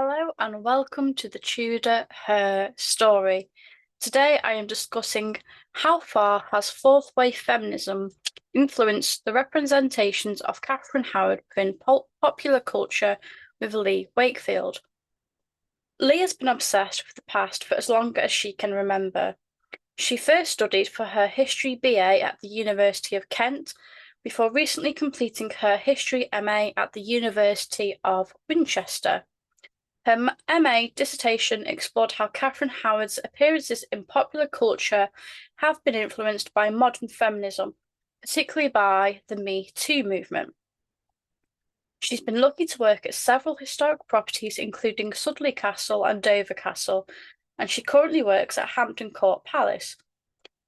Hello and welcome to the Tudor Her Story. Today I am discussing how far has fourth wave feminism influenced the representations of Kathryn Howard within popular culture with Leigh Wakefield. Leigh has been obsessed with the past for as long as she can remember. She first studied for her History BA at the University of Kent before recently completing her History MA at the University of Winchester. Her MA dissertation explored how Kathryn Howard's appearances in popular culture have been influenced by modern feminism, particularly by the Me Too movement. She's been lucky to work at several historic properties, including Sudley Castle and Dover Castle, and she currently works at Hampton Court Palace.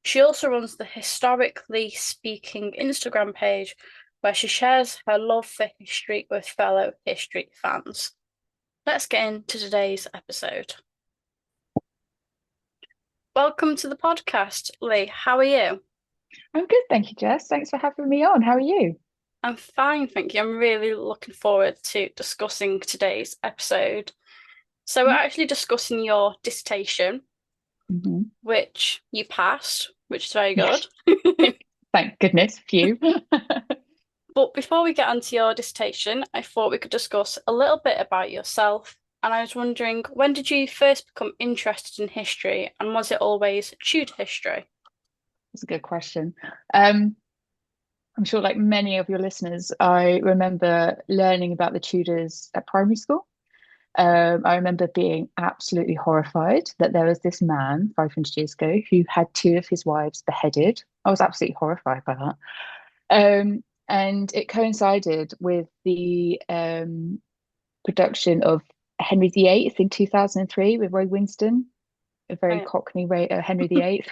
She also runs the Historically Speaking Instagram page, where she shares her love for history with fellow history fans. Let's get into today's episode. Welcome to the podcast, Leigh. How are you? I'm good, thank you, Jess. Thanks for having me on. How are you? I'm fine, thank you. I'm really looking forward to discussing today's episode. So, we're actually discussing your dissertation, Mm-hmm. which you passed, which is very Yes, good. thank goodness, phew. But before we get onto your dissertation, I thought we could discuss a little bit about yourself. And I was wondering, when did you first become interested in history, and was it always Tudor history? That's a good question. Um, I'm sure, like many of your listeners, I remember learning about the Tudors at primary school. I remember being absolutely horrified that there was this man 500 years ago who had two of his wives beheaded. I was absolutely horrified by that. And it coincided with the production of Henry VIII in 2003 with Roy Winston, a very Right. Cockney Henry VIII.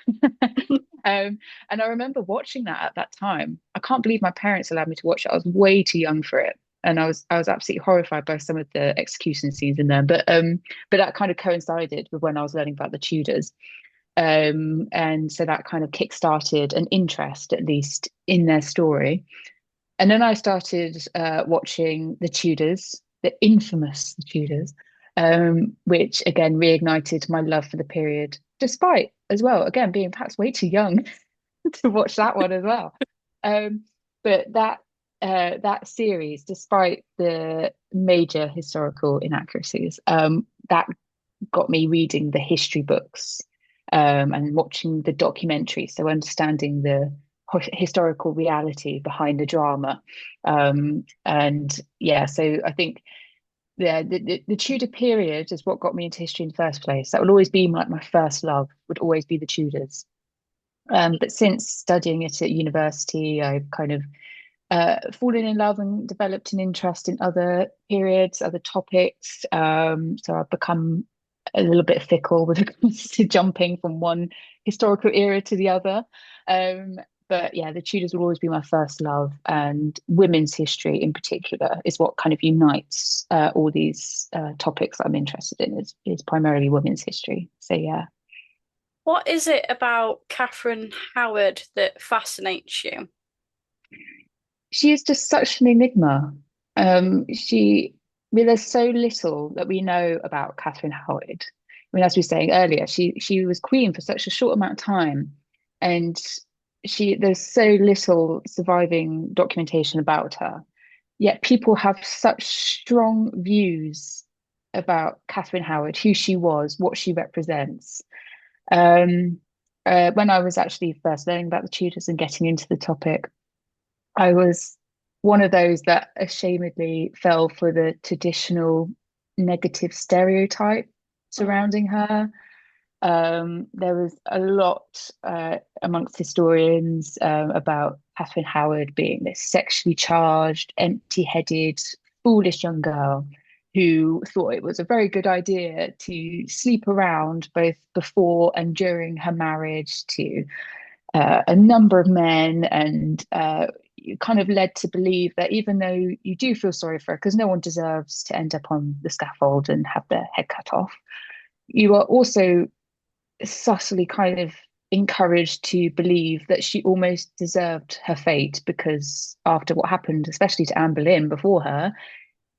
And I remember watching that at that time. I can't believe my parents allowed me to watch it. I was way too young for it. And I was absolutely horrified by some of the execution scenes in there. But that kind of coincided with when I was learning about the Tudors. And so that kind of kick-started an interest, at least, in their story. And then I started watching the Tudors, the infamous Tudors, which again reignited my love for the period, despite as well, again, being perhaps way too young to watch that one as well. Um, but that series, despite the major historical inaccuracies, that got me reading the history books and watching the documentary, so understanding the historical reality behind the drama. And yeah, so I think the Tudor period is what got me into history in the first place. That would always be like my first love, would always be the Tudors. But since studying it at university, I've kind of fallen in love and developed an interest in other periods, other topics. So I've become a little bit fickle with regards to jumping from one historical era to the other. Um, but yeah, the Tudors will always be my first love, and women's history in particular is what kind of unites all these topics I'm interested in. Is primarily women's history. So yeah. What is it about Kathryn Howard that fascinates you? She is just such an enigma. I mean, there's so little that we know about Kathryn Howard. I mean, as we were saying earlier, she was queen for such a short amount of time, and there's so little surviving documentation about her. Yet people have such strong views about Kathryn Howard, who she was, what she represents. Um, when I was actually first learning about the Tudors and getting into the topic, I was one of those that ashamedly fell for the traditional negative stereotype Mm. surrounding her. There was a lot amongst historians about Kathryn Howard being this sexually charged, empty-headed, foolish young girl who thought it was a very good idea to sleep around both before and during her marriage to a number of men, and you kind of led to believe that even though you do feel sorry for her, because no one deserves to end up on the scaffold and have their head cut off, you are also subtly kind of encouraged to believe that she almost deserved her fate because after what happened, especially to Anne Boleyn before her,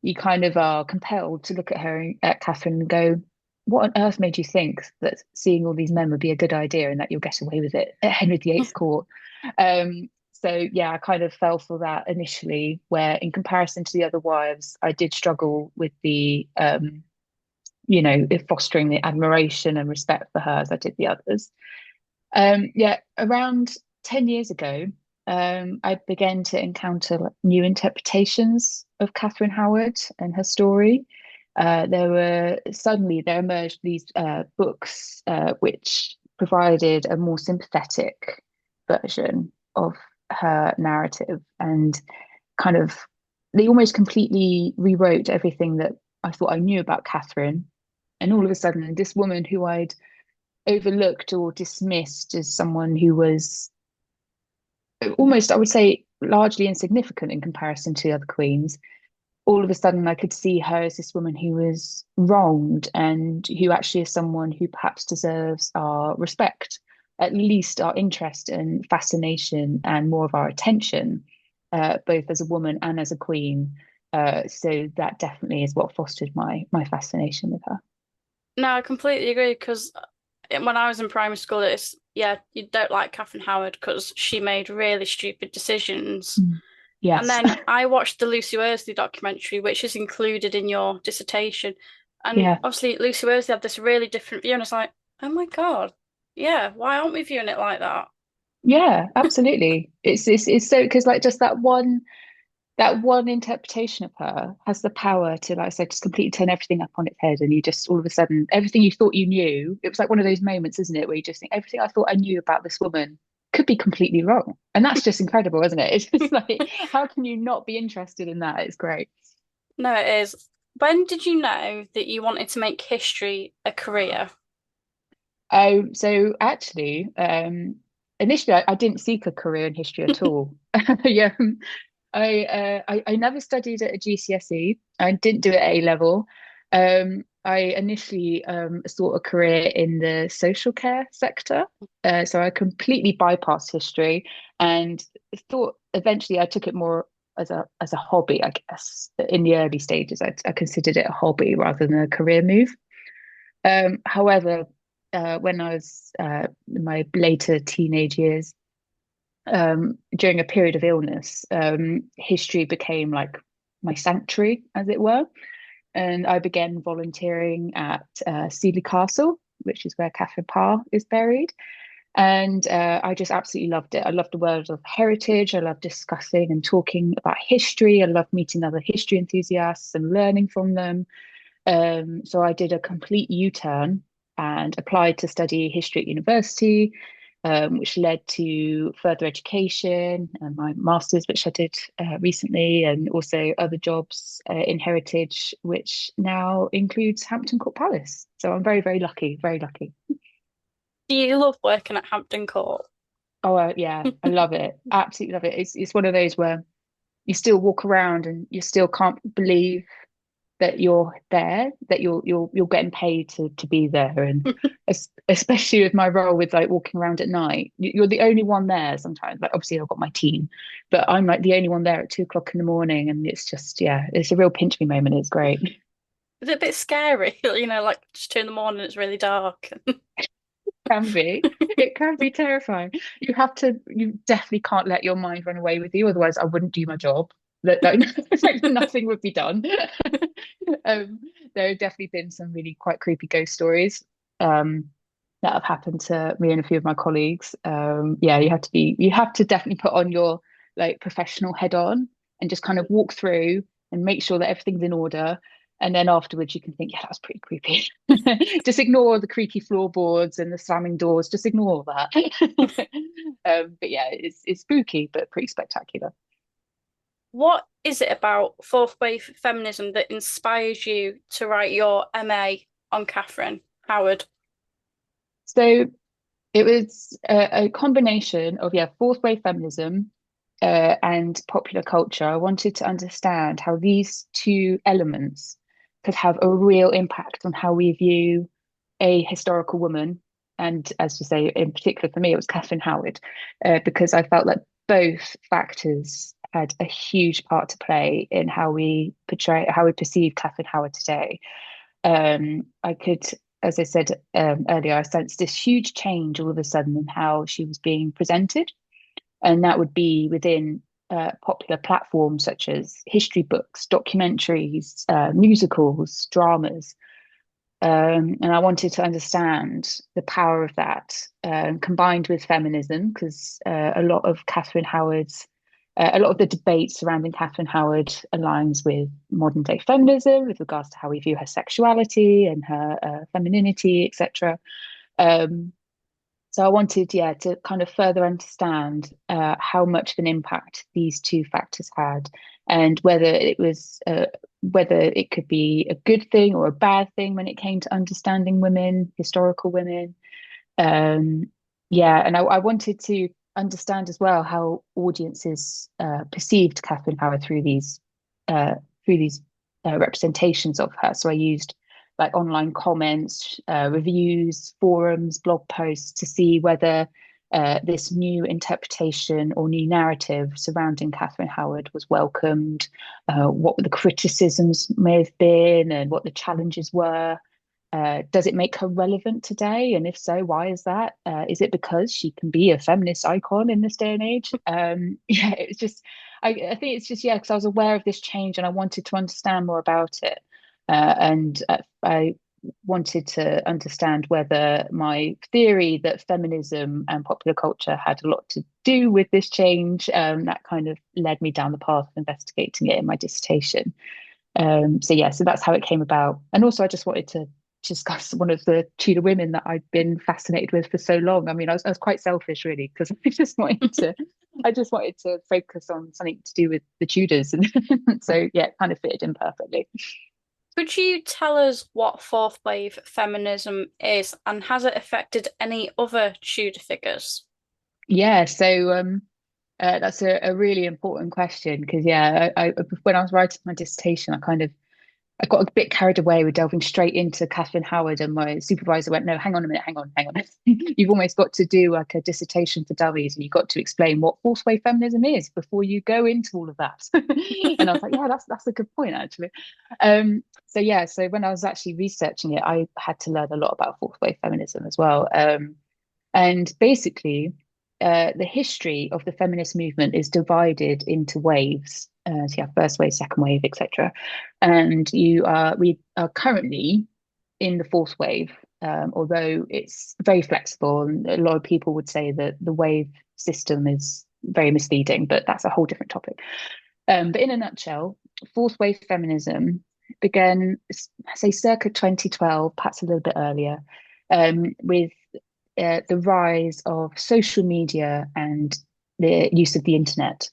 you kind of are compelled to look at her, at Kathryn, and go, what on earth made you think that seeing all these men would be a good idea and that you'll get away with it at Henry VIII's court? So yeah, I kind of fell for that initially, where in comparison to the other wives, I did struggle with the fostering the admiration and respect for her as I did the others. Yeah, around 10 years ago, I began to encounter new interpretations of Kathryn Howard and her story. There emerged these books which provided a more sympathetic version of her narrative, and kind of they almost completely rewrote everything that I thought I knew about Kathryn. And all of a sudden, this woman who I'd overlooked or dismissed as someone who was almost, I would say, largely insignificant in comparison to the other queens. All of a sudden, I could see her as this woman who was wronged and who actually is someone who perhaps deserves our respect, at least our interest and fascination, and more of our attention, both as a woman and as a queen. So that definitely is what fostered my fascination with her. No, I completely agree because when I was in primary school, it's yeah, you don't like Kathryn Howard because she made really stupid decisions. Mm. And Yes. then I watched the Lucy Worsley documentary, which is included in your dissertation. And Yeah. obviously, Lucy Worsley had this really different view, and it's like, oh my God, yeah, why aren't we viewing it like that? Yeah, absolutely. It's so because like just that one interpretation of her has the power to, like I said, just completely turn everything up on its head, and you just all of a sudden everything you thought you knew. It was like one of those moments, isn't it, where you just think everything I thought I knew about this woman could be completely wrong, and that's just incredible, isn't it? It's just like how can you not be interested in that? It's great. No, it is. When did you know that you wanted to make history a career? Oh, so actually, initially I didn't seek a career in history at all. Yeah, I never studied at a GCSE. I didn't do it at A level. I initially sought a career in the social care sector. So I completely bypassed history and thought eventually I took it more as a hobby, I guess. In the early stages, I considered it a hobby rather than a career move. However, when I was in my later teenage years, during a period of illness, history became like my sanctuary, as it were. And I began volunteering at Sealy Castle, which is where Catherine Parr is buried. And I just absolutely loved it. I loved the world of heritage. I love discussing and talking about history. I love meeting other history enthusiasts and learning from them. So I did a complete U-turn and applied to study history at university, which led to further education and my master's, which I did recently, and also other jobs in heritage, which now includes Hampton Court Palace. So I'm very, very lucky, very lucky. Do you love working at Hampton Court? Oh, yeah, I love it. Absolutely love it. It's one of those where you still walk around and you still can't believe that you're there, that you're getting paid to be there, and especially with my role with like walking around at night, you're the only one there sometimes. Like obviously I've got my team, but I'm like the only one there at 2 o'clock in the morning, and it's just yeah, it's a real pinch me moment. It's great. Is it a bit scary? Like just 2 in the morning, it's really dark. Can be. It can be terrifying. You definitely can't let your mind run away with you, otherwise I wouldn't do my job. Like nothing would be done. um, there have definitely been some really quite creepy ghost stories that have happened to me and a few of my colleagues. Yeah, you have to definitely put on your like professional head on and just kind of walk through and make sure that everything's in order. And then afterwards, you can think, yeah, that was pretty creepy. Just ignore the creaky floorboards and the slamming doors. Just ignore all that. But yeah, it's spooky, but pretty spectacular. What is it about fourth wave feminism that inspires you to write your MA on Kathryn Howard? So it was a combination of yeah, fourth wave feminism and popular culture. I wanted to understand how these two elements could have a real impact on how we view a historical woman. And as you say, in particular for me, it was Kathryn Howard, because I felt like both factors had a huge part to play in how we perceive Kathryn Howard today. I could, as I said earlier, I sensed this huge change all of a sudden in how she was being presented, and that would be within popular platforms such as history books, documentaries, musicals, dramas. And I wanted to understand the power of that, combined with feminism, because a lot of the debate surrounding Kathryn Howard aligns with modern day feminism with regards to how we view her sexuality and her femininity, etc. Um, so I wanted, yeah, to kind of further understand how much of an impact these two factors had, and whether it could be a good thing or a bad thing when it came to understanding women, historical women. Um, yeah, and I wanted to understand as well how audiences perceived Kathryn Howard uh, through these representations of her. So I used like online comments, reviews, forums, blog posts to see whether this new interpretation or new narrative surrounding Kathryn Howard was welcomed, what the criticisms may have been, and what the challenges were. Does it make her relevant today? And if so, why is that? Is it because she can be a feminist icon in this day and age? Yeah, it's just, I think it's just, yeah, because I was aware of this change and I wanted to understand more about it. And I wanted to understand whether my theory that feminism and popular culture had a lot to do with this change, that kind of led me down the path of investigating it in my dissertation. So yeah, so that's how it came about. And also I just wanted to discuss one of the Tudor women that I'd been fascinated with for so long. I mean, I was quite selfish really, because I just wanted to focus on something to do with the Tudors. And so yeah, it kind of fitted in perfectly. Could you tell us what fourth wave feminism is, and has it affected any other Tudor figures? Yeah, so that's a really important question because yeah, when I was writing my dissertation, I got a bit carried away with delving straight into Kathryn Howard, and my supervisor went, "No, hang on a minute, hang on. You've almost got to do like a dissertation for dummies, and you've got to explain what forced wave feminism is before you go into all of that." And I was like, "Yeah, that's a good point, actually." So yeah, so when I was actually researching it, I had to learn a lot about forced wave feminism as well. And basically, the history of the feminist movement is divided into waves. So you have first wave, second wave, etc. And we are currently in the fourth wave, although it's very flexible. And a lot of people would say that the wave system is very misleading, but that's a whole different topic. But in a nutshell, fourth wave feminism began, say, circa 2012, perhaps a little bit earlier, with the rise of social media and the use of the internet,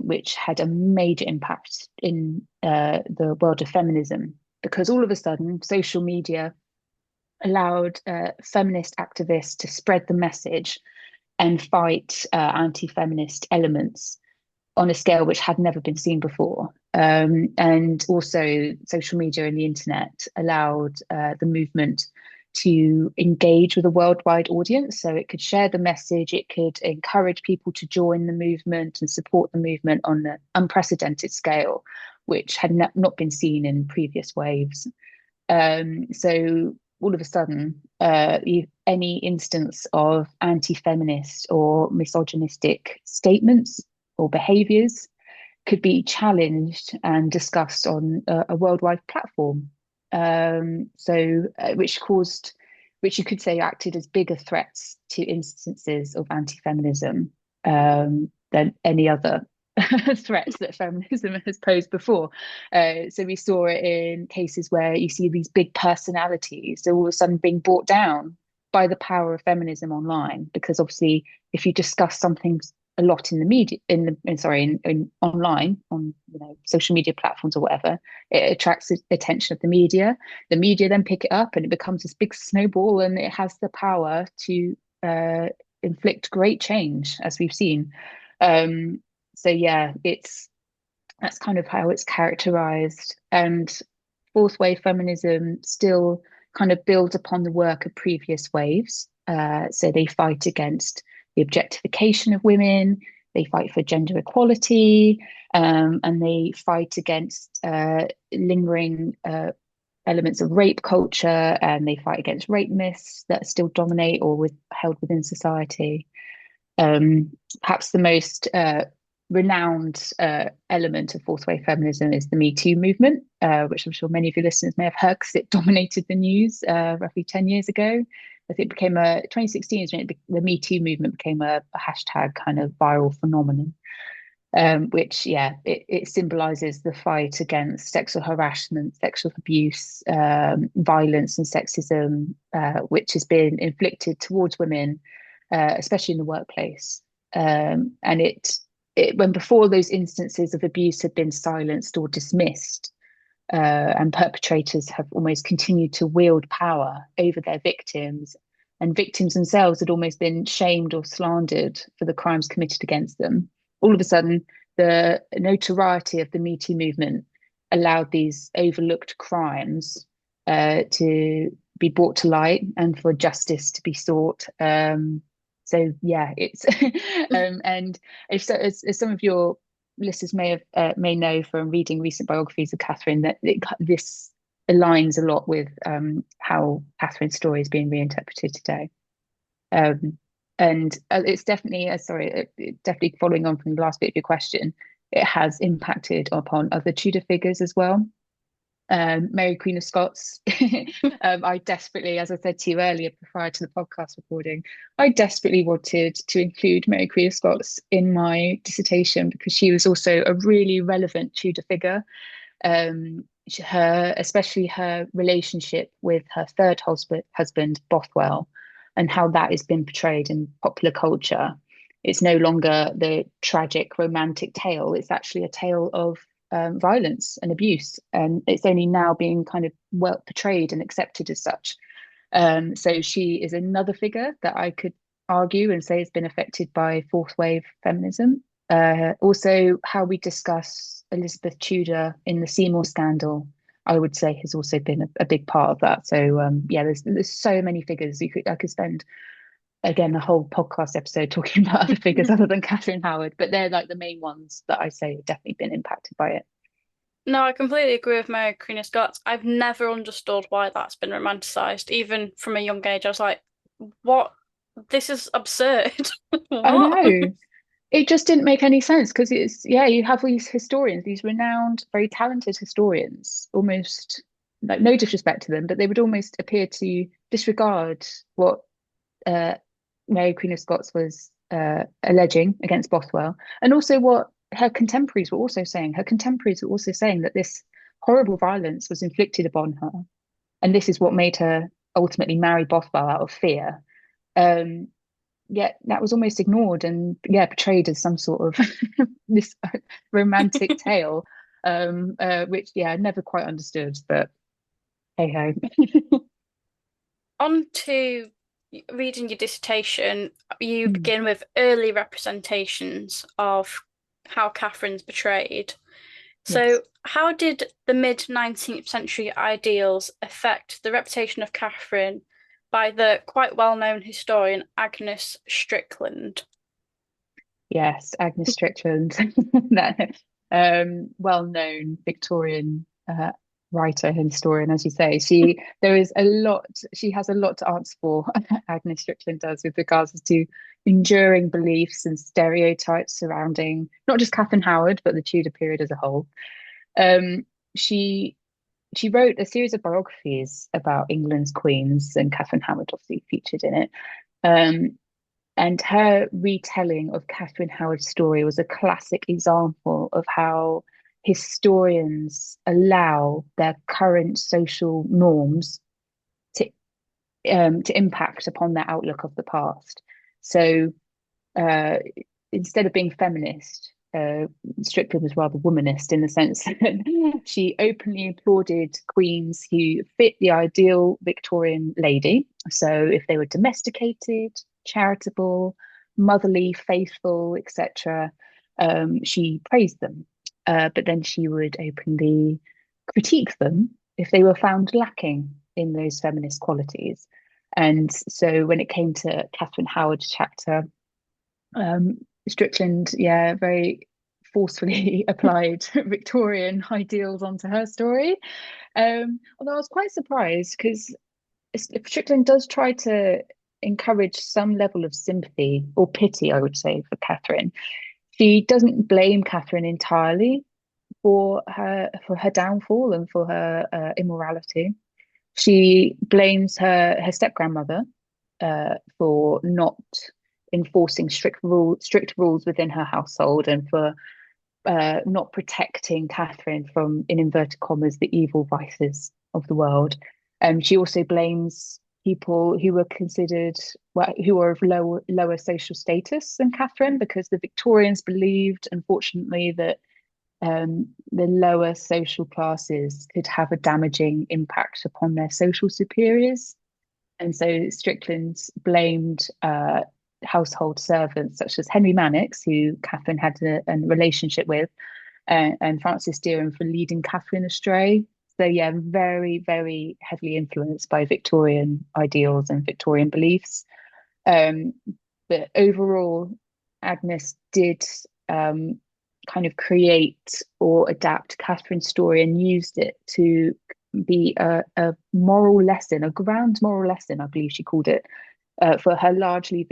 which had a major impact in the world of feminism, because all of a sudden social media allowed feminist activists to spread the message and fight anti-feminist elements on a scale which had never been seen before. And also, social media and the internet allowed the movement to engage with a worldwide audience. So it could share the message, it could encourage people to join the movement and support the movement on an unprecedented scale, which had not been seen in previous waves. So all of a sudden, any instance of anti-feminist or misogynistic statements or behaviours could be challenged and discussed on a worldwide platform. Which you could say acted as bigger threats to instances of anti-feminism than any other threats that feminism has posed before. So we saw it in cases where you see these big personalities, they're all of a sudden being brought down by the power of feminism online, because obviously if you discuss something a lot in the media, in online, on social media platforms or whatever, it attracts the attention of the media. The media then pick it up and it becomes this big snowball, and it has the power to inflict great change, as we've seen. So yeah, that's kind of how it's characterized. And fourth wave feminism still kind of builds upon the work of previous waves. So they fight against the objectification of women, They fight for gender equality, and they fight against lingering elements of rape culture, and they fight against rape myths that still dominate or held within society. Perhaps the most renowned element of fourth wave feminism is the Me Too movement, which I'm sure many of your listeners may have heard because it dominated the news roughly 10 years ago. I think it became 2016 is when the Me Too movement became a hashtag kind of viral phenomenon. Which, yeah, it symbolizes the fight against sexual harassment, sexual abuse, violence, and sexism, which has been inflicted towards women, especially in the workplace. And when before those instances of abuse had been silenced or dismissed, and perpetrators have almost continued to wield power over their victims, and victims themselves had almost been shamed or slandered for the crimes committed against them. All of a sudden, the notoriety of the Me Too movement allowed these overlooked crimes to be brought to light and for justice to be sought. So yeah, it's and if so, as some of your listeners may know from reading recent biographies of Kathryn, that this aligns a lot with how Kathryn's story is being reinterpreted today. And it's definitely, definitely following on from the last bit of your question, it has impacted upon other Tudor figures as well. Mary Queen of Scots. I desperately, as I said to you earlier prior to the podcast recording, I desperately wanted to include Mary Queen of Scots in my dissertation because she was also a really relevant Tudor figure. Especially her relationship with her third husband, Bothwell, and how that has been portrayed in popular culture. It's no longer the tragic romantic tale. It's actually a tale of violence and abuse, and it's only now being kind of well portrayed and accepted as such. So she is another figure that I could argue and say has been affected by fourth wave feminism. Also, how we discuss Elizabeth Tudor in the Seymour scandal, I would say, has also been a big part of that. So yeah, there's so many figures I could spend again a whole podcast episode talking about other figures other than Kathryn Howard, but they're like the main ones that I say have definitely been impacted by it. No, I completely agree with Mary Queen of Scots. I've never understood why that's been romanticized. Even from a young age, I was like, what? This is absurd. I What? know. It just didn't make any sense because you have these historians, these renowned, very talented historians, almost like no disrespect to them, but they would almost appear to disregard what uh, Mary Queen of Scots was alleging against Bothwell, and also what her contemporaries were also saying. Her contemporaries were also saying that this horrible violence was inflicted upon her, and this is what made her ultimately marry Bothwell out of fear. Um, Yet that was almost ignored and portrayed as some sort of this romantic tale, which I never quite understood. But hey ho. On to reading your dissertation, you Mm, begin with early representations of how Catherine's portrayed. yes. So, how did the mid 19th century ideals affect the reputation of Catherine by the quite well-known historian Agnes Strickland? Yes, Agnes Strickland, that well-known Victorian writer and historian, as you say. She has a lot to answer for, Agnes Strickland does, with regards to enduring beliefs and stereotypes surrounding not just Kathryn Howard, but the Tudor period as a whole. Um, she she wrote a series of biographies about England's queens, and Kathryn Howard obviously featured in it. Um, and her retelling of Kathryn Howard's story was a classic example of how historians allow their current social norms to to impact upon their outlook of the past. So uh, instead of being feminist, Strickland was rather womanist in the sense that she openly applauded queens who fit the ideal Victorian lady. So if they were domesticated, charitable, motherly, faithful, etc., she praised them. But then she would openly critique them if they were found lacking in those feminist qualities. And so when it came to Kathryn Howard's chapter, Strickland, yeah, very forcefully applied Victorian ideals onto her story. Although I was quite surprised because Strickland does try to encourage some level of sympathy or pity, I would say, for Kathryn. She doesn't blame Kathryn entirely for her downfall and for her immorality. She blames her step grandmother for not enforcing strict rules within her household and for not protecting Kathryn from, in inverted commas, the evil vices of the world. She also blames people who were considered, well, who were of lower social status than Kathryn, because the Victorians believed, unfortunately, that the lower social classes could have a damaging impact upon their social superiors. And so Strickland blamed household servants such as Henry Mannix, who Kathryn had a relationship with, and Francis Derham for leading Kathryn astray. So yeah, very, very heavily influenced by Victorian ideals and Victorian beliefs. Um, but overall, Agnes did kind of create or adapt Kathryn's story and used it to be a moral lesson, a grand moral lesson, I believe she called it, for her largely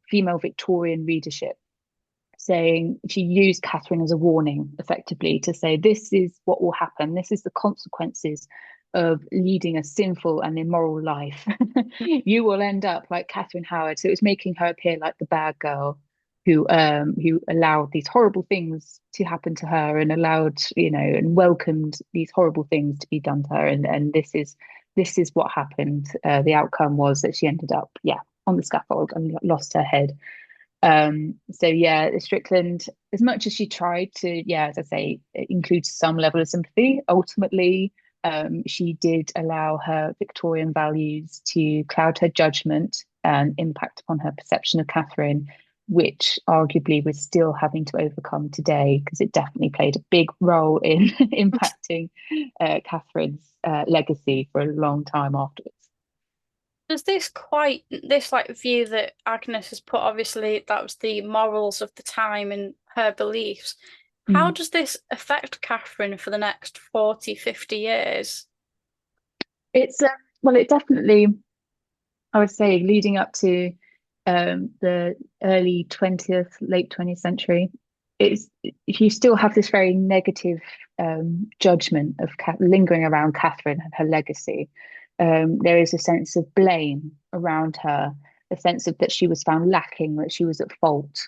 female Victorian readership, saying she used Kathryn as a warning, effectively, to say, this is what will happen. This is the consequences of leading a sinful and immoral life. You will end up like Kathryn Howard. So it was making her appear like the bad girl who allowed these horrible things to happen to her and allowed, and welcomed these horrible things to be done to her. And this is what happened. The outcome was that she ended up, on the scaffold and lost her head. So yeah, Strickland, as much as she tried to, as I say, include some level of sympathy, ultimately, she did allow her Victorian values to cloud her judgment and impact upon her perception of Kathryn, which arguably we're still having to overcome today, because it definitely played a big role in impacting Kathryn's legacy for a long time afterwards. Does this like view that Agnes has put, obviously that was the morals of the time and her beliefs. How Mm. does this affect Kathryn for the next 40, 50 years? It's well, it definitely, I would say, leading up to the early 20th, late 20th century, it's you still have this very negative judgment of lingering around Kathryn and her legacy. There is a sense of blame around her, a sense of that she was found lacking, that she was at fault.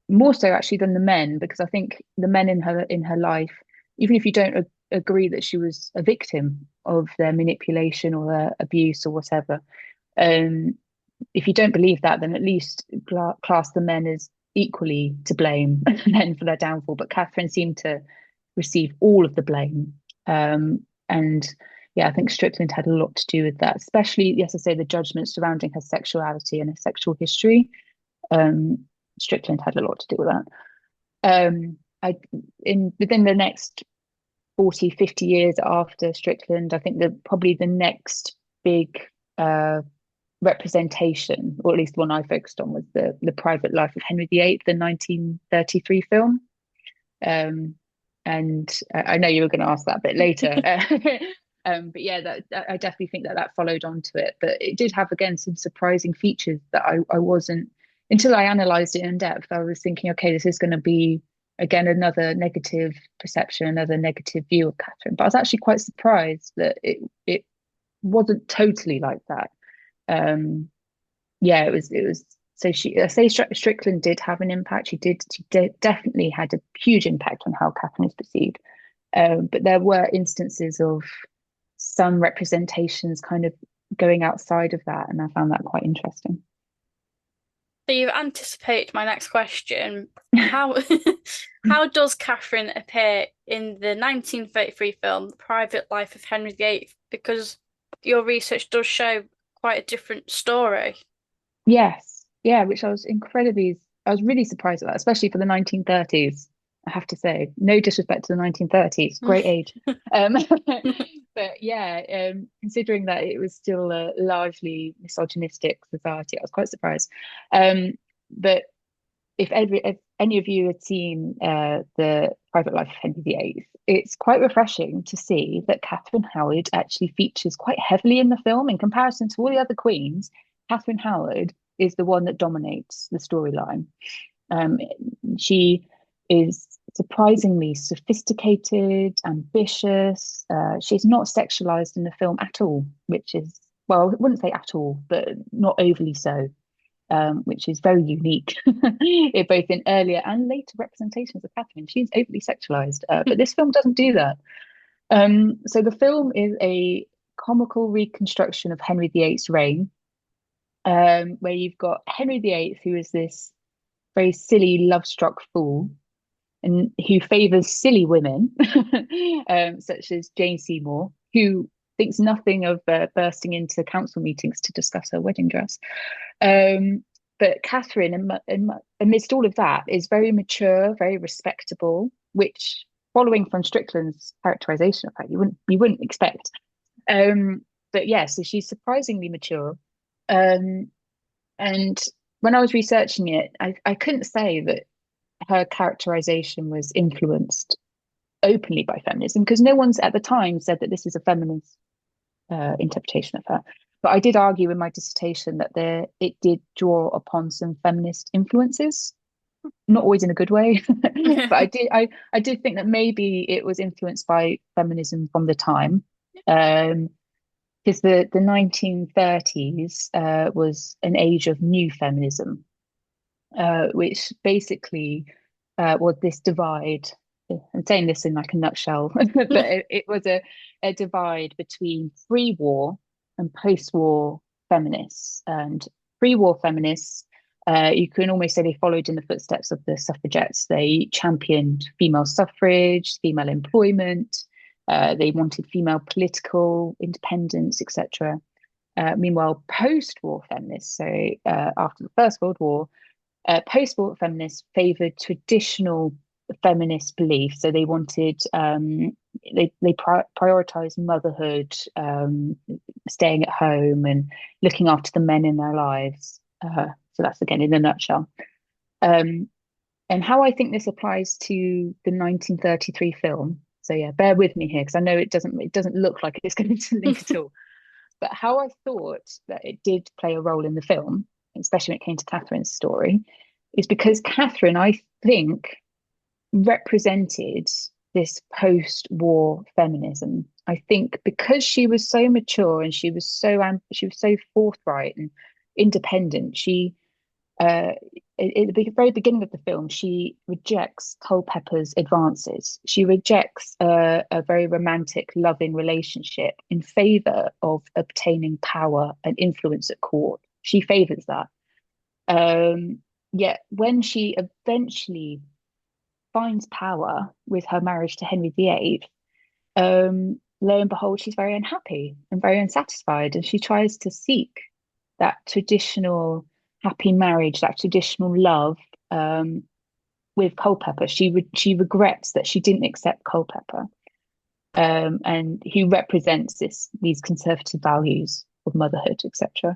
More so actually than the men, because I think the men in her life, even if you don't agree that she was a victim of their manipulation or their abuse or whatever, um, if you don't believe that, then at least class the men as equally to blame men for their downfall. But Kathryn seemed to receive all of the blame. And yeah, I think Strickland had a lot to do with that, especially, yes, I say, the judgment surrounding her sexuality and her sexual history. Um, Strickland had a lot to do with that. Within the next 40, 50 years after Strickland, I think probably the next big representation, or at least one I focused on, was the private life of Henry VIII, the 1933 film. And I know you were going to ask that a bit later. But yeah, I definitely think that followed onto it. But it did have, again, some surprising features that I wasn't, until I analysed it in depth, I was thinking, okay, this is going to be, again, another negative perception, another negative view of Kathryn. But I was actually quite surprised that it wasn't totally like that. It was so I say Strickland did have an impact. She definitely had a huge impact on how Kathryn is perceived. But there were instances of some representations kind of going outside of that, and I found that quite interesting. So you've anticipated my next question. How how does Kathryn appear in the 1933 film, The Private Life of Henry VIII? Because your research does show quite a different story. Yes, yeah, which I was really surprised at that, especially for the 1930s. I have to say, no disrespect to the 1930s, great age. Um, but yeah, considering that it was still a largely misogynistic society, I was quite surprised. But if any of you had seen the Private Life of Henry VIII, it's quite refreshing to see that Kathryn Howard actually features quite heavily in the film in comparison to all the other queens. Kathryn Howard is the one that dominates the storyline. Um, she is surprisingly sophisticated, ambitious. She's not sexualized in the film at all, which is, well, I wouldn't say at all, but not overly so, which is very unique, both in earlier and later representations of Catherine. She's overly sexualized, but this film doesn't do that. So the film is a comical reconstruction of Henry VIII's reign, where you've got Henry VIII, who is this very silly, love-struck fool, and who favors silly women, such as Jane Seymour, who thinks nothing of bursting into council meetings to discuss her wedding dress. But Catherine, amidst all of that, is very mature, very respectable, which, following from Strickland's characterization of her, you wouldn't expect. But yeah, so she's surprisingly mature. Um, and when I was researching it, I couldn't say that her characterization was influenced openly by feminism because no one's at the time said that this is a feminist interpretation of her. But I did argue in my dissertation that it did draw upon some feminist influences, not always in a good way, but I did think that maybe it was influenced by feminism from the time. Because the 1930s was an age of new feminism, which basically was this divide. I'm saying this in like a nutshell, but it was a divide between pre-war and post-war feminists. And pre-war feminists, you can almost say they followed in the footsteps of the suffragettes. They championed female suffrage, female employment. They wanted female political independence, etc. Meanwhile, post-war feminists, so after the First World War, post-war feminists favoured traditional feminist beliefs. So they wanted they prioritized motherhood, staying at home, and looking after the men in their lives. So that's again in a nutshell. And how I think this applies to the 1933 film. So yeah, bear with me here because I know it doesn't look like it's going to link at all. But how I thought that it did play a role in the film, especially when it came to Catherine's story, is because Kathryn, I think, represented this post-war feminism. I think because she was so mature and she was so forthright and independent, she at the very beginning of the film, she rejects Culpepper's advances. She rejects a very romantic, loving relationship in favor of obtaining power and influence at court. She favors that. Yet when she eventually finds power with her marriage to Henry VIII, lo and behold, she's very unhappy and very unsatisfied, and she tries to seek that traditional happy marriage, that traditional love with Culpepper. She regrets that she didn't accept Culpepper, and he represents these conservative values of motherhood, etc.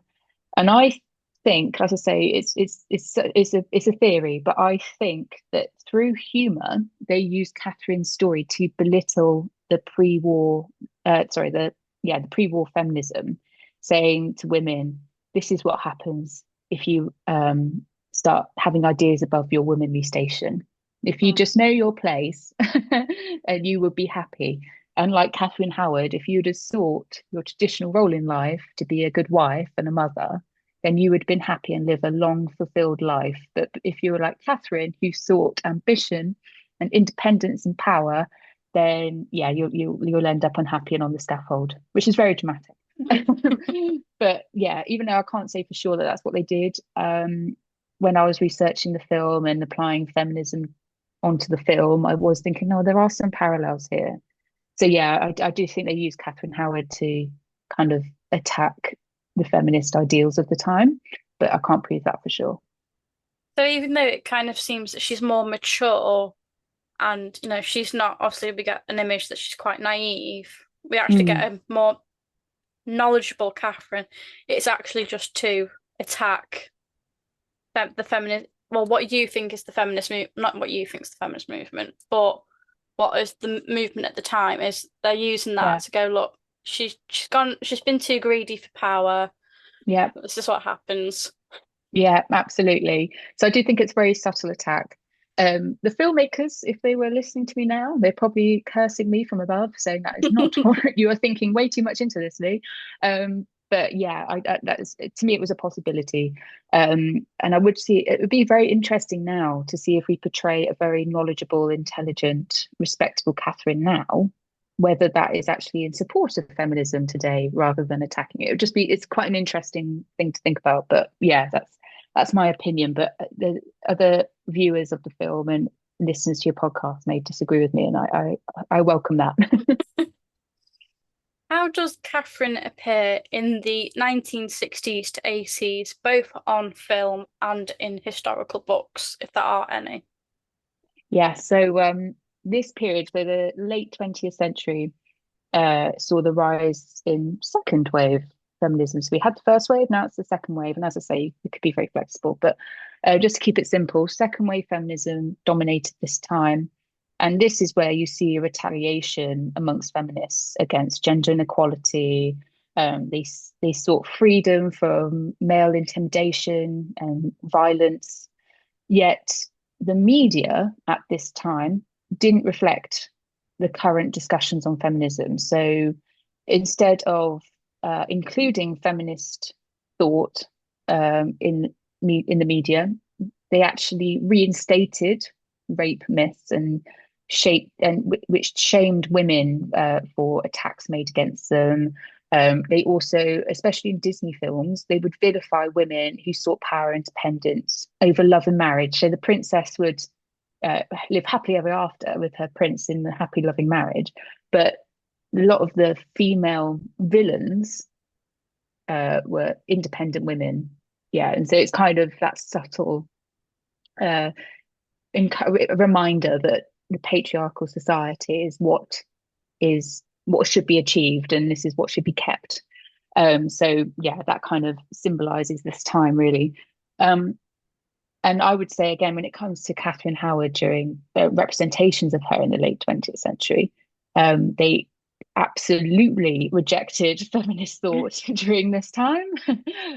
And I think, as I say, it's a theory, but I think that through humour they use Catherine's story to belittle the pre-war, the pre-war feminism, saying to women, this is what happens if you start having ideas above your womanly station. If you just know your place, and you would be happy. And like Kathryn Howard, if you'd have sought your traditional role in life to be a good wife and a mother, then you would have been happy and live a long, fulfilled life. But if you were like Kathryn, who sought ambition and independence and power, then yeah, you'll end up unhappy and on the scaffold, which is very dramatic. But yeah, even though I can't say for sure that that's what they did, when I was researching the film and applying feminism onto the film, I was thinking, no, there are some parallels here. So yeah, I do think they used Kathryn Howard to kind of attack the feminist ideals of the time, but I can't prove that for sure. So even though it kind of seems that she's more mature and she's not, obviously we get an image that she's quite naive, we actually get a more knowledgeable Kathryn. It's actually just to attack the well, what you think is the feminist move, not what you think is the feminist movement, but what is the movement at the time is they're using that Yeah. to go, look, she's been too greedy for power. Yeah. This is what happens. Yeah, absolutely. So I do think it's a very subtle attack. The filmmakers, if they were listening to me now, they're probably cursing me from above, saying that is not what you are thinking way too much into this, Leigh. But yeah, that is, to me, it was a possibility. And I would see it would be very interesting now to see if we portray a very knowledgeable, intelligent, respectable Kathryn now, whether that is actually in support of feminism today rather than attacking it. It would just be, it's quite an interesting thing to think about. But yeah, that's my opinion. But the other viewers of the film and listeners to your podcast may disagree with me, and I welcome that. How does Catherine appear in the 1960s to 80s, both on film and in historical books, if there are any? Yeah, so this period, so the late 20th century, saw the rise in second wave feminism. So we had the first wave, now it's the second wave. And as I say, it could be very flexible. But just to keep it simple, second wave feminism dominated this time. And this is where you see a retaliation amongst feminists against gender inequality. They sought freedom from male intimidation and violence. Yet the media at this time didn't reflect the current discussions on feminism. So instead of including feminist thought in the media, they actually reinstated rape myths and which shamed women for attacks made against them. They also, especially in Disney films, they would vilify women who sought power and independence over love and marriage. So the princess would live happily ever after with her prince in the happy, loving marriage. But a lot of the female villains were independent women. Yeah. And so it's kind of that subtle uh, reminder that the patriarchal society is what should be achieved and this is what should be kept. So yeah, that kind of symbolizes this time really. And I would say again, when it comes to Kathryn Howard during representations of her in the late 20th century, they absolutely rejected feminist thought during this time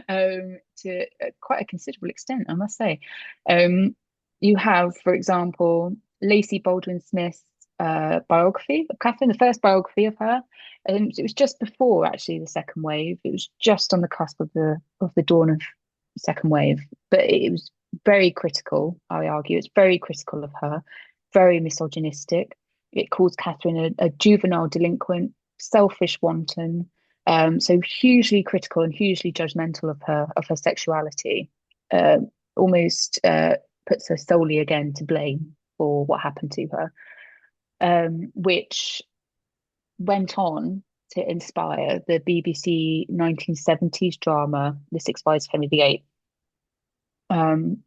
to quite a considerable extent, I must say. You have, for example, Lacey Baldwin Smith's biography of Kathryn, the first biography of her. And it was just before actually the second wave. It was just on the cusp of the dawn of second wave, but it was very critical. I argue it's very critical of her, very misogynistic. It calls Kathryn a juvenile delinquent, selfish wanton. So hugely critical and hugely judgmental of her sexuality. Almost puts her solely again to blame for what happened to her, which went on to inspire the BBC 1970s drama The Six Wives of Henry VIII,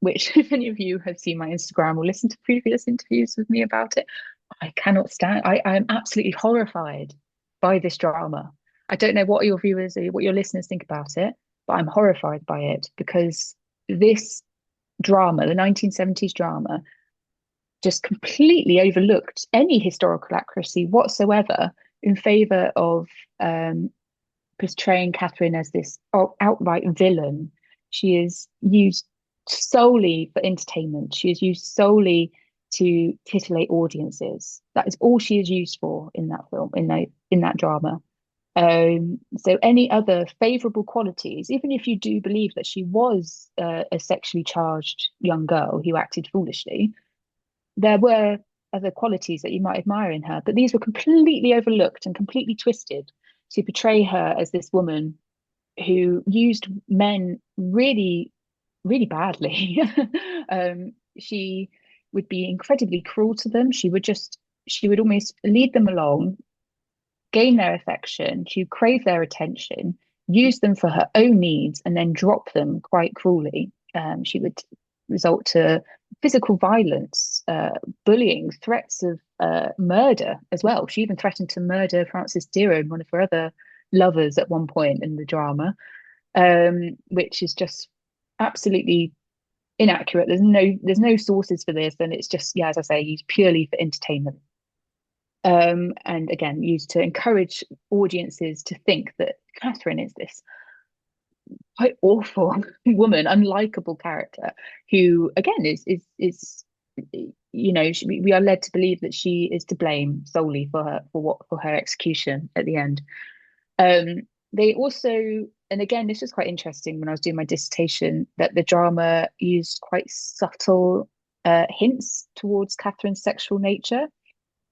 which if any of you have seen my Instagram or listened to previous interviews with me about it, I cannot stand. I am absolutely horrified by this drama. I don't know what your viewers or what your listeners think about it, but I'm horrified by it because this drama, the 1970s drama, just completely overlooked any historical accuracy whatsoever in favor of portraying Kathryn as this outright villain. She is used solely for entertainment. She is used solely to titillate audiences. That is all she is used for in that film, in that drama. So any other favourable qualities, even if you do believe that she was a sexually charged young girl who acted foolishly, there were other qualities that you might admire in her, but these were completely overlooked and completely twisted to portray her as this woman who used men really, really badly. She would be incredibly cruel to them. She would almost lead them along, gain their affection, she would crave their attention, use them for her own needs, and then drop them quite cruelly. She would result to physical violence, bullying, threats of murder as well. She even threatened to murder Frances Dearden, one of her other lovers, at one point in the drama, which is just absolutely inaccurate. There's no sources for this, and it's just, yeah, as I say, used purely for entertainment. And again, used to encourage audiences to think that Kathryn is this quite awful woman, unlikable character who, again, is we are led to believe that she is to blame solely for her execution at the end. Um, they also, and again, this was quite interesting when I was doing my dissertation, that the drama used quite subtle hints towards Kathryn's sexual nature,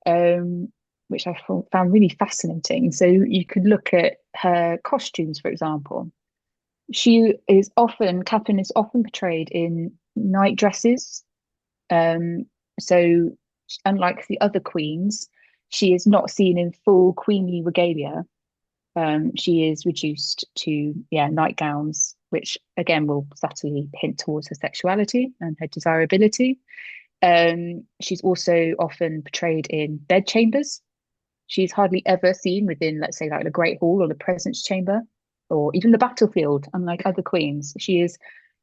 um, which I found really fascinating. So you could look at her costumes, for example. Kathryn is often portrayed in night dresses. Um, so unlike the other queens, she is not seen in full queenly regalia. She is reduced to, yeah, nightgowns, which again will subtly hint towards her sexuality and her desirability. She's also often portrayed in bedchambers. She's hardly ever seen within, let's say, like the Great Hall or the Presence Chamber, or even the battlefield, unlike other queens. She is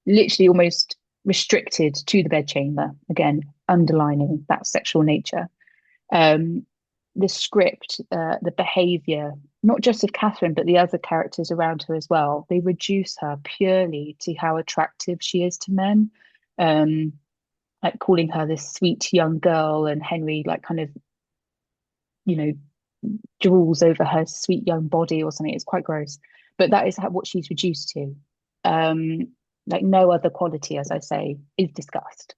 literally almost restricted to the bedchamber, again, underlining that sexual nature. Um, the script, the behavior, not just of Kathryn, but the other characters around her as well, they reduce her purely to how attractive she is to men. Um, like calling her this sweet young girl, and Henry, like, kind of, you know, drools over her sweet young body or something. It's quite gross, but that is what she's reduced to. Um, like no other quality, as I say, is discussed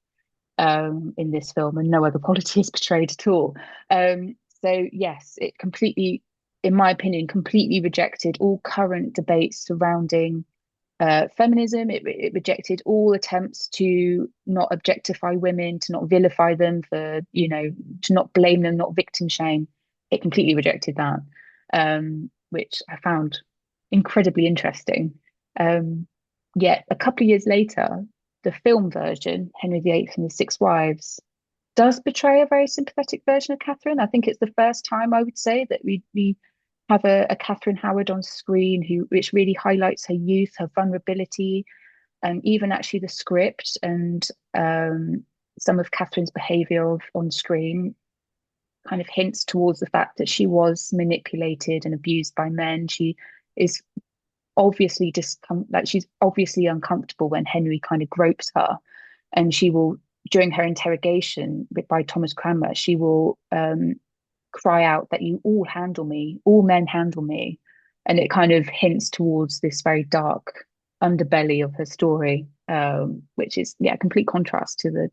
in this film, and no other quality is portrayed at all. So yes, it completely, in my opinion, completely rejected all current debates surrounding feminism. It rejected all attempts to not objectify women, to not vilify them for, to not blame them, not victim shame. It completely rejected that, which I found incredibly interesting. Yet a couple of years later, the film version, Henry VIII and his Six Wives, does portray a very sympathetic version of Kathryn. I think it's the first time, I would say, that we have a Kathryn Howard on screen which really highlights her youth, her vulnerability, and even actually the script and some of Kathryn's behaviour on screen kind of hints towards the fact that she was manipulated and abused by men. She is obviously she's obviously uncomfortable when Henry kind of gropes her, and she will, during her interrogation by Thomas Cranmer, she will cry out that you all handle me, all men handle me. And it kind of hints towards this very dark underbelly of her story, which is, yeah, complete contrast to the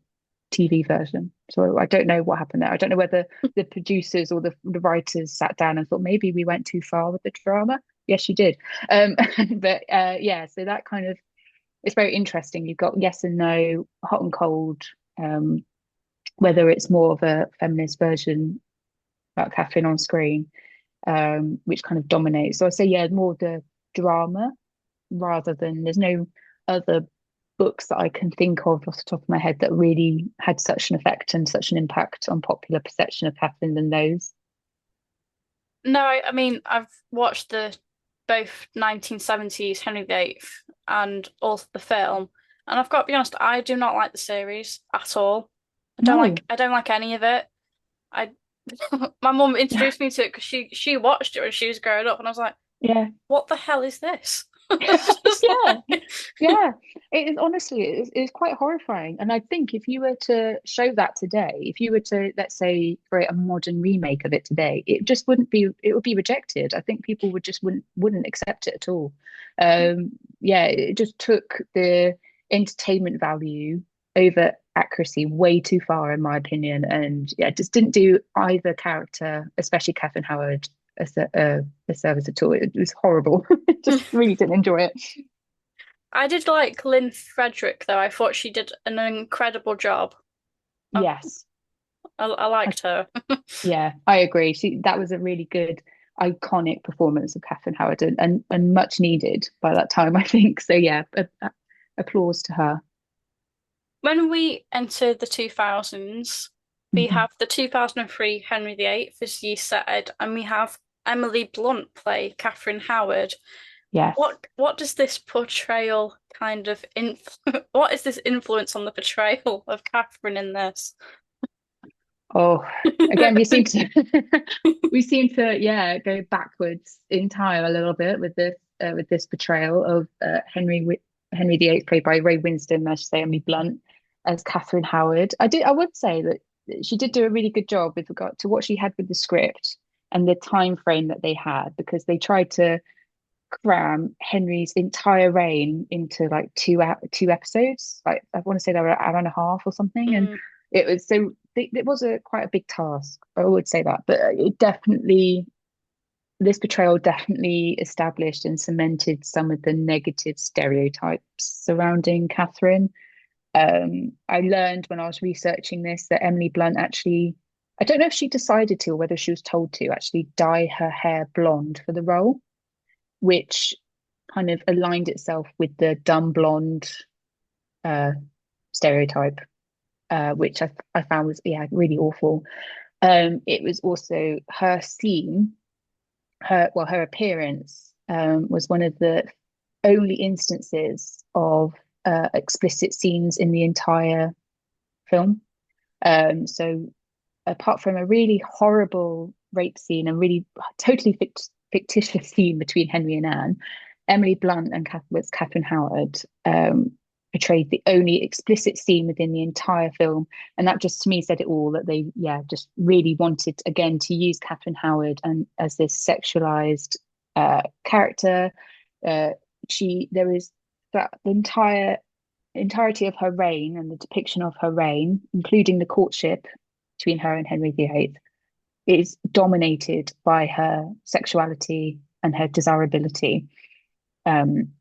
TV version. So I don't know what happened there. I don't know whether the producers or the writers sat down and thought maybe we went too far with the drama. Yes, you did. But yeah, so that kind of, it's very interesting. You've got yes and no, hot and cold, whether it's more of a feminist version about Kathryn on screen, which kind of dominates. So I say, yeah, more the drama rather than, there's no other books that I can think of off the top of my head that really had such an effect and such an impact on popular perception of Kathryn than those. No, I mean, I've watched the both 1970s Henry VIII and also the film, and I've got to be honest, I do not like the series at all. No. I don't like any of it. I my mum introduced me to it because she watched it when she was growing up, and I was like, Yeah. what the hell is this? It's just Yeah. like Yeah, it is, honestly, it's quite horrifying. And I think if you were to show that today, if you were to, let's say, create a modern remake of it today, it just wouldn't be, it would be rejected. I think people would just wouldn't accept it at all. Yeah, it just took the entertainment value over accuracy way too far, in my opinion. And yeah, it just didn't do either character, especially Kathryn Howard, a service at all. It was horrible. Just really didn't enjoy it. I did like Lynn Frederick though. I thought she did an incredible job. I, Yes. I I, liked her. yeah, I agree. That was a really good, iconic performance of Kathryn Howard, and much needed by that time, I think. So yeah, applause to her. When we enter the 2000s, we Mhm. have the 2003 Henry VIII, as you said, and we have Emily Blunt play Kathryn Howard. Yes. What does this portrayal kind of what is this influence on the portrayal of Kathryn in this? Oh, again, we seem to, yeah, go backwards in time a little bit with this portrayal of Henry VIII, played by Ray Winston, I should say, Emily Blunt, as Kathryn Howard. I would say that she did do a really good job with regard to what she had with the script and the time frame that they had, because they tried to cram Henry's entire reign into like two episodes. Like I want to say they were an hour and a half or something, and Mm, it was a quite a big task. I would say that, but it definitely this portrayal definitely established and cemented some of the negative stereotypes surrounding Kathryn. I learned when I was researching this that Emily Blunt actually, I don't know if she decided to or whether she was told to actually dye her hair blonde for the role, which kind of aligned itself with the dumb blonde uh, stereotype, which I found was, yeah, really awful. It was also her scene, her appearance was one of the only instances of explicit scenes in the entire film. So apart from a really horrible rape scene and really totally fictitious scene between Henry and Anne, Emily Blunt and Kathryn Howard portrayed the only explicit scene within the entire film. And that just to me said it all, that they, yeah, just really wanted, again, to use Kathryn Howard and as this sexualized character. Uh, there is that the entirety of her reign and the depiction of her reign, including the courtship between her and Henry VIII, is dominated by her sexuality and her desirability. Um,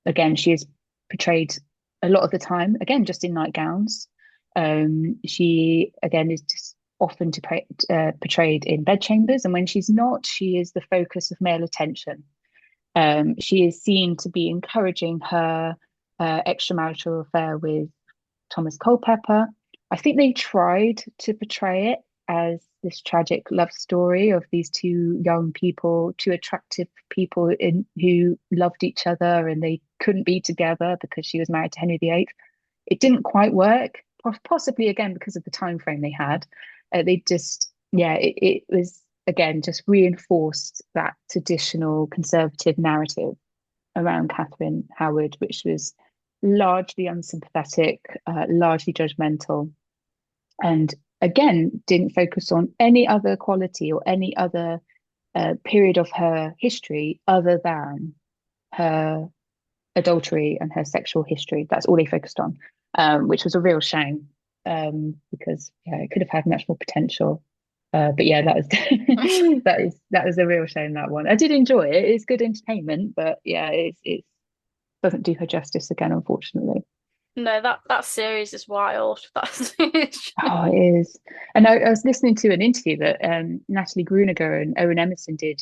Again, she is portrayed a lot of the time, again, just in nightgowns. She, again, is just often portrayed in bedchambers. And when she's not, she is the focus of male attention. She is seen to be encouraging her extramarital affair with Thomas Culpepper. I think they tried to portray it as this tragic love story of these two young people, two attractive people who loved each other and they couldn't be together because she was married to Henry VIII. It didn't quite work, possibly again because of the time frame they had. They just, yeah, it was again just reinforced that traditional conservative narrative around Kathryn Howard, which was largely unsympathetic, largely judgmental, and again didn't focus on any other quality or any other period of her history other than her adultery and her sexual history. That's all they focused on, which was a real shame, because yeah, it could have had much more potential. But yeah, that was that was a real shame, that one. I did enjoy it. It's good entertainment, but yeah, it doesn't do her justice again, unfortunately. no, that series is wild. That's Oh, it is. And I was listening to an interview that Natalie Grueninger and Owen Emerson did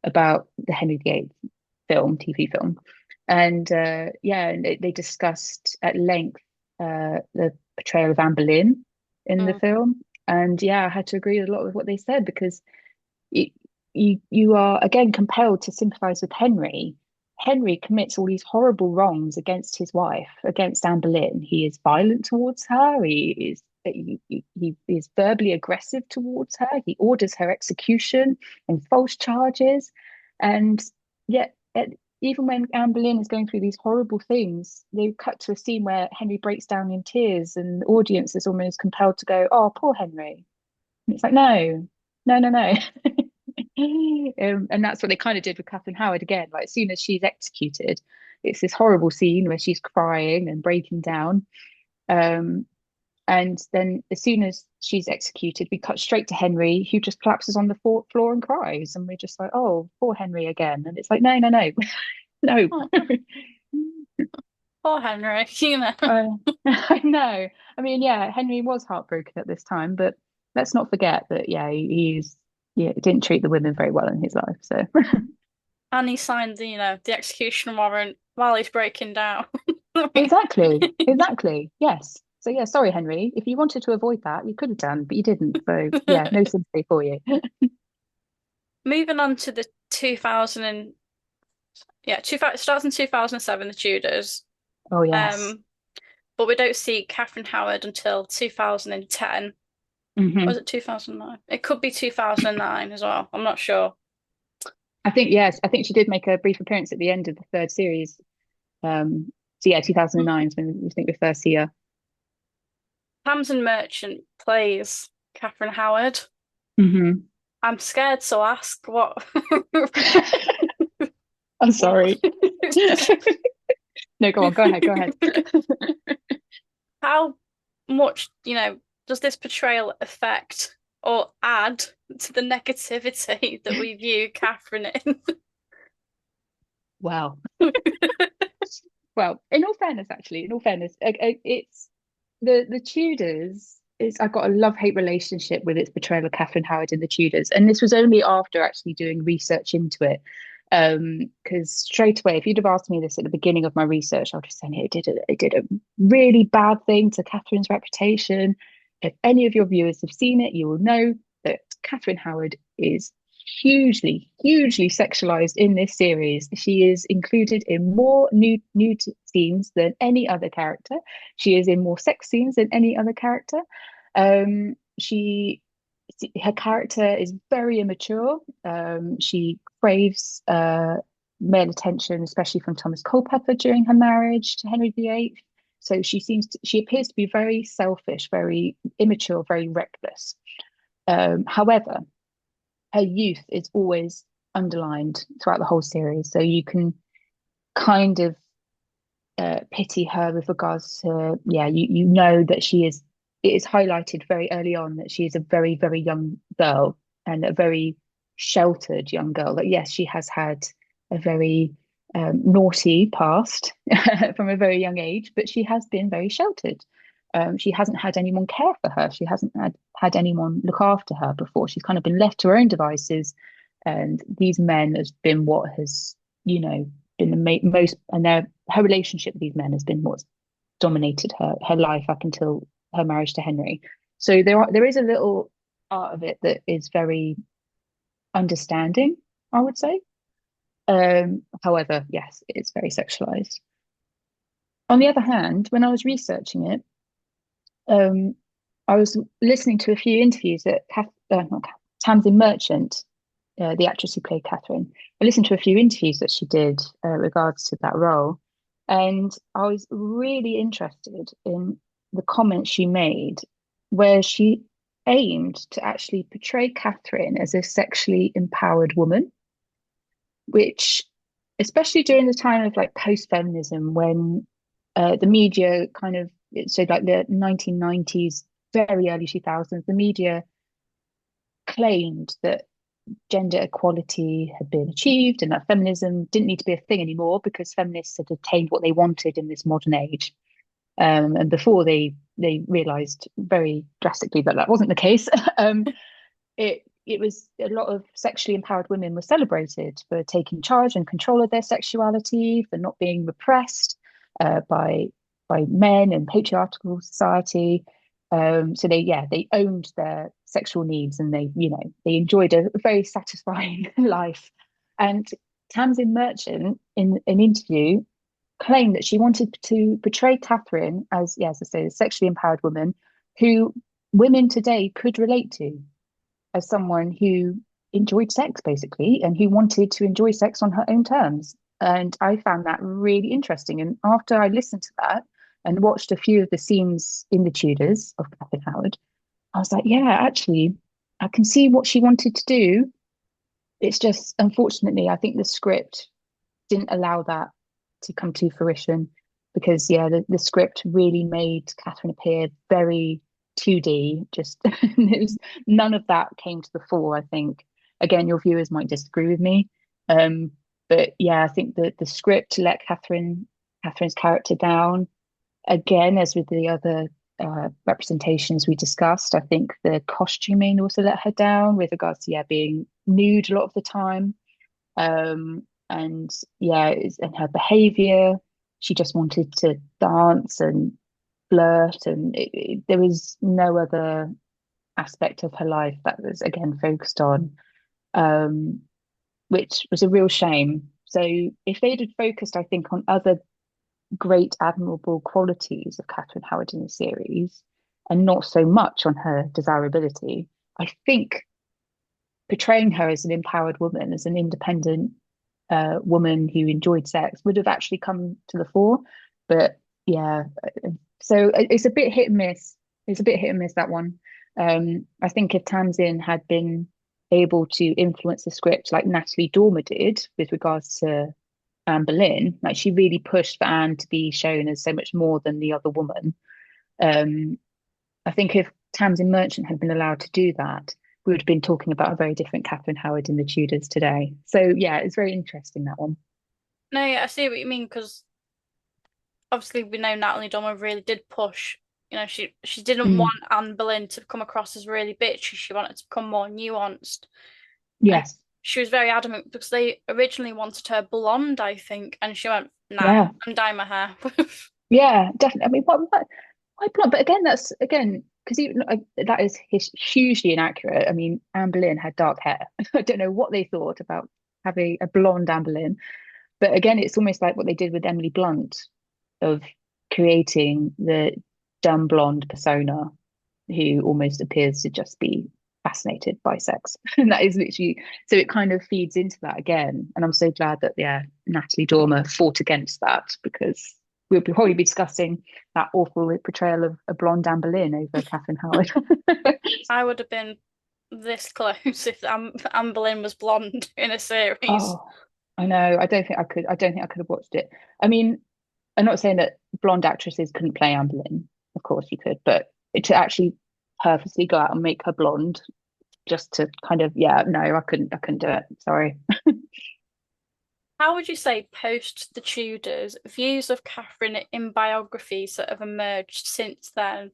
about the Henry VIII TV film. And yeah, and they discussed at length the portrayal of Anne Boleyn in the Mm, film. And yeah, I had to agree with a lot of what they said, because it, you are again compelled to sympathize with Henry. Henry commits all these horrible wrongs against his wife, against Anne Boleyn. He is violent towards her. He is verbally aggressive towards her. He orders her execution and false charges. And yet, even when Anne Boleyn is going through these horrible things, they cut to a scene where Henry breaks down in tears, and the audience is almost compelled to go, "Oh, poor Henry." And it's like, no, no, no, no. And that's what they kind of did with Kathryn Howard again. Like, as soon as she's executed, it's this horrible scene where she's crying and breaking down. Um, and then as soon as she's executed, we cut straight to Henry, who just collapses on the floor and cries. And we're just like, oh, poor Henry again. And it's like, no, no, no, no. oh, poor Henry, uh, I know. I mean, yeah, Henry was heartbroken at this time, but let's not forget that, yeah, yeah, didn't treat the women very well in his life. So And he signed the execution warrant while he's breaking down. exactly, exactly. Yes. So yeah, sorry, Henry. If you wanted to avoid that, you could have done, but you didn't. So yeah, no sympathy for you. Moving on to the 2005 Yeah, it starts in 2007, The Tudors. Oh yes. Um, but we don't see Kathryn Howard until 2010. Or Hmm. was it 2009? It could be 2009 as well. I'm not sure. I think yes. I think she did make a brief appearance at the end of the third series. So yeah, 2009 is when we think we first see her. Tamsin Merchant plays Kathryn Howard. Hmm. I'm scared to ask what. I'm what sorry. No, go on. Go ahead. Go ahead. how much, does this portrayal affect or add to the negativity that we view Catherine in? Wow. Well, in all fairness, actually, in all fairness, it's the Tudors is I've got a love-hate relationship with its portrayal of Kathryn Howard in the Tudors, and this was only after actually doing research into it. Because straight away, if you'd have asked me this at the beginning of my research, I would have said it did a really bad thing to Kathryn's reputation. If any of your viewers have seen it, you will know that Kathryn Howard is hugely sexualized in this series. She is included in more nude scenes than any other character. She is in more sex scenes than any other character. She Her character is very immature. She craves male attention, especially from Thomas Culpepper during her marriage to Henry VIII. So she appears to be very selfish, very immature, very reckless. However, her youth is always underlined throughout the whole series. So you can kind of pity her with regards to, yeah, you know that it is highlighted very early on that she is a very young girl and a very sheltered young girl. That yes, she has had a very naughty past from a very young age, but she has been very sheltered. She hasn't had anyone care for her. She hasn't had anyone look after her before. She's kind of been left to her own devices, and these men has been what has, you know, been the most, and her relationship with these men has been what's dominated her life up until her marriage to Henry. So there is a little part of it that is very understanding, I would say. However, yes, it's very sexualized. On the other hand, when I was researching it, um, I was listening to a few interviews that not Tamsin Merchant, the actress who played Catherine. I listened to a few interviews that she did regards to that role, and I was really interested in the comments she made, where she aimed to actually portray Catherine as a sexually empowered woman, which, especially during the time of like post-feminism, when the media kind of, so like the 1990s, very early 2000s, the media claimed that gender equality had been achieved and that feminism didn't need to be a thing anymore because feminists had attained what they wanted in this modern age. And before they realized very drastically that that wasn't the case, it was a lot of sexually empowered women were celebrated for taking charge and control of their sexuality, for not being repressed by men and patriarchal society. So they owned their sexual needs and they enjoyed a very satisfying life. And Tamsin Merchant in an interview claimed that she wanted to portray Catherine as, yes, I say, a sexually empowered woman who women today could relate to, as someone who enjoyed sex basically and who wanted to enjoy sex on her own terms. And I found that really interesting. And after I listened to that and watched a few of the scenes in The Tudors of Kathryn Howard, I was like, yeah, actually, I can see what she wanted to do. It's just, unfortunately, I think the script didn't allow that to come to fruition because, yeah, the script really made Catherine appear very 2D. Just it was, none of that came to the fore, I think. Again, your viewers might disagree with me. Um, but yeah, I think that the script let Catherine's character down. Again, as with the other representations we discussed, I think the costuming also let her down with regards to, yeah, being nude a lot of the time. And yeah, and her behavior, she just wanted to dance and flirt, and there was no other aspect of her life that was again focused on, um, which was a real shame. So if they'd have focused, I think, on other great, admirable qualities of Kathryn Howard in the series, and not so much on her desirability, I think portraying her as an empowered woman, as an independent woman who enjoyed sex, would have actually come to the fore. But yeah, so it's a bit hit and miss. It's a bit hit and miss, that one. I think if Tamsin had been able to influence the script like Natalie Dormer did with regards to Anne Boleyn, like she really pushed for Anne to be shown as so much more than the other woman. Um, I think if Tamsin Merchant had been allowed to do that, we would have been talking about a very different Kathryn Howard in the Tudors today. So yeah, it's very interesting, that one. No, yeah, I see what you mean because obviously we know Natalie Dormer really did push. She didn't Mm, want Anne Boleyn to come across as really bitchy. She wanted to become more nuanced, and yes. she was very adamant because they originally wanted her blonde, I think, and she went, "Nah, Yeah. I'm dyeing my hair." Yeah, definitely. I mean, why blonde? But again, that's again because that is hugely inaccurate. I mean, Anne Boleyn had dark hair. I don't know what they thought about having a blonde Anne Boleyn. But again, it's almost like what they did with Emily Blunt of creating the dumb blonde persona who almost appears to just be fascinated by sex. And that is literally, so it kind of feeds into that again. And I'm so glad that, yeah, Natalie Dormer fought against that, because we'll probably be discussing that awful portrayal of a blonde Anne Boleyn over Kathryn Howard. I would have been this close if Anne Boleyn was blonde in a series. Oh, I know. I don't think I could. I don't think I could have watched it. I mean, I'm not saying that blonde actresses couldn't play Anne Boleyn. Of course you could, but to actually purposely go out and make her blonde just to kind of, yeah, no, I couldn't do it. Sorry. How would you say post the Tudors, views of Catherine in biographies that have emerged since then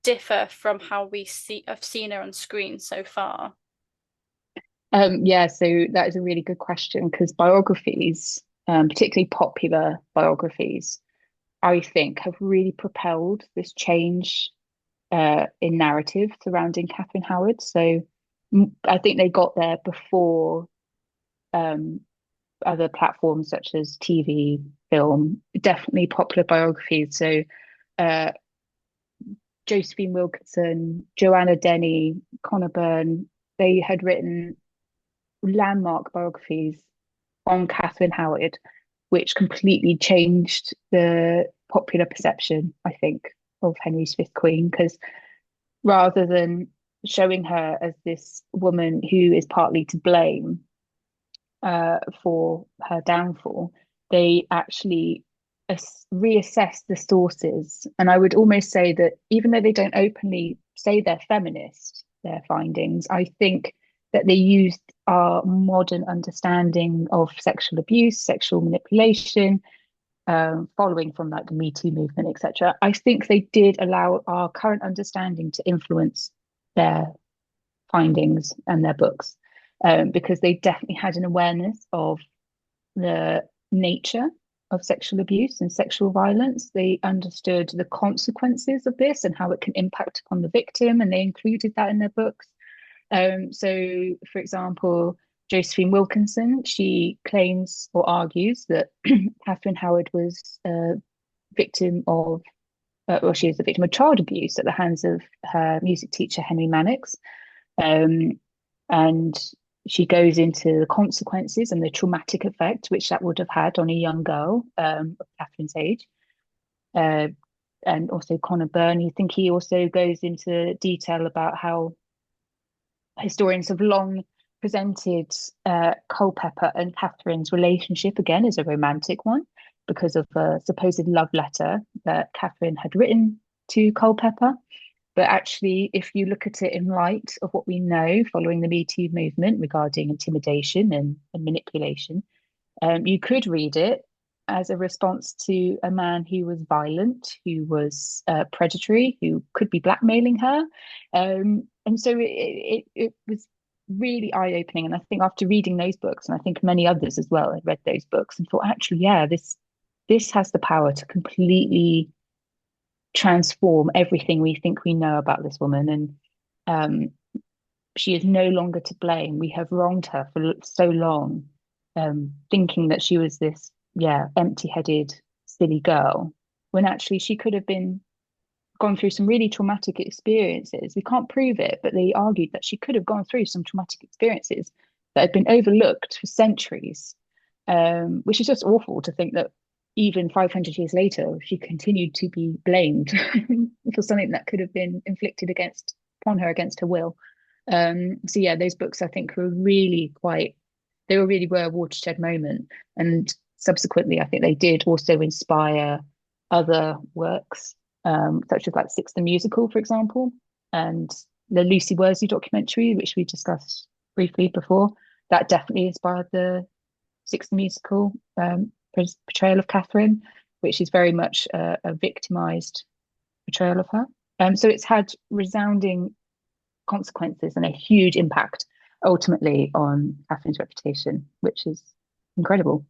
differ from how have seen her on screen so far? Yeah, so that is a really good question, because biographies, particularly popular biographies, I think have really propelled this change in narrative surrounding Kathryn Howard. So I think they got there before um, other platforms such as TV, film, definitely popular biographies. So uh, Josephine Wilkinson, Joanna Denny, Connor Byrne, they had written landmark biographies on Kathryn Howard, which completely changed the popular perception, I think, of Henry's fifth queen. Because rather than showing her as this woman who is partly to blame for her downfall, they actually reassess the sources. And I would almost say that even though they don't openly say they're feminist, their findings, I think that they used our modern understanding of sexual abuse, sexual manipulation, following from like the Me Too movement, etc. I think they did allow our current understanding to influence their findings and their books, because they definitely had an awareness of the nature of sexual abuse and sexual violence. They understood the consequences of this and how it can impact upon the victim, and they included that in their books. So, for example, Josephine Wilkinson, she claims or argues that Kathryn Howard was a victim of, well, she was a victim of child abuse at the hands of her music teacher, Henry Mannix. Um, and she goes into the consequences and the traumatic effect which that would have had on a young girl of Kathryn's age. Uh, and also Connor Byrne, you think he also goes into detail about how historians have long presented Culpeper and Kathryn's relationship again as a romantic one because of a supposed love letter that Kathryn had written to Culpeper. But actually, if you look at it in light of what we know following the Me Too movement regarding intimidation and manipulation, you could read it as a response to a man who was violent, who was predatory, who could be blackmailing her. And so it was really eye-opening. And I think after reading those books, and I think many others as well, had read those books and thought, actually, yeah, this has the power to completely transform everything we think we know about this woman. And she is no longer to blame. We have wronged her for so long. thinking that she was this, yeah, empty-headed, silly girl, when actually she could have been gone through some really traumatic experiences. We can't prove it, but they argued that she could have gone through some traumatic experiences that had been overlooked for centuries, which is just awful to think that even 500 years later, she continued to be blamed for something that could have been inflicted upon her against her will. So yeah, those books I think were really quite, they were really were a watershed moment. And subsequently, I think they did also inspire other works, such as like Six the Musical, for example, and the Lucy Worsley documentary, which we discussed briefly before. That definitely inspired the Six the Musical portrayal of Kathryn, which is very much a victimized portrayal of her. So it's had resounding consequences and a huge impact ultimately on Kathryn's reputation, which is incredible.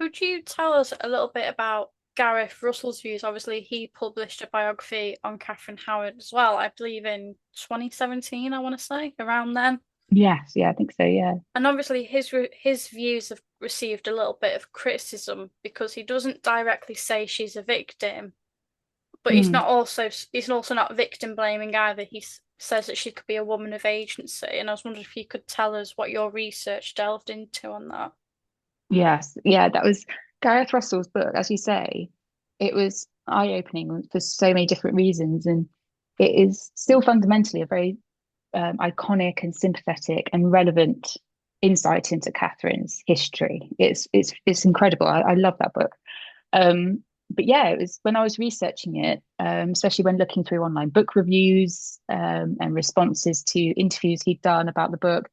Could you tell us a little bit about Gareth Russell's views? Obviously, he published a biography on Kathryn Howard as well, I believe in 2017, I want to say, around then. Yes, yeah, I think so. Yeah. And obviously, his views have received a little bit of criticism because he doesn't directly say she's a victim, but Mm. he's also not victim blaming either. Says that she could be a woman of agency, and I was wondering if you could tell us what your research delved into on that. Yes, yeah, that was Gareth Russell's book, as you say. It was eye-opening for so many different reasons, and it is still fundamentally a very iconic and sympathetic and relevant insight into Kathryn's history. It's incredible. I love that book. But yeah, it was when I was researching it, especially when looking through online book reviews and responses to interviews he'd done about the book.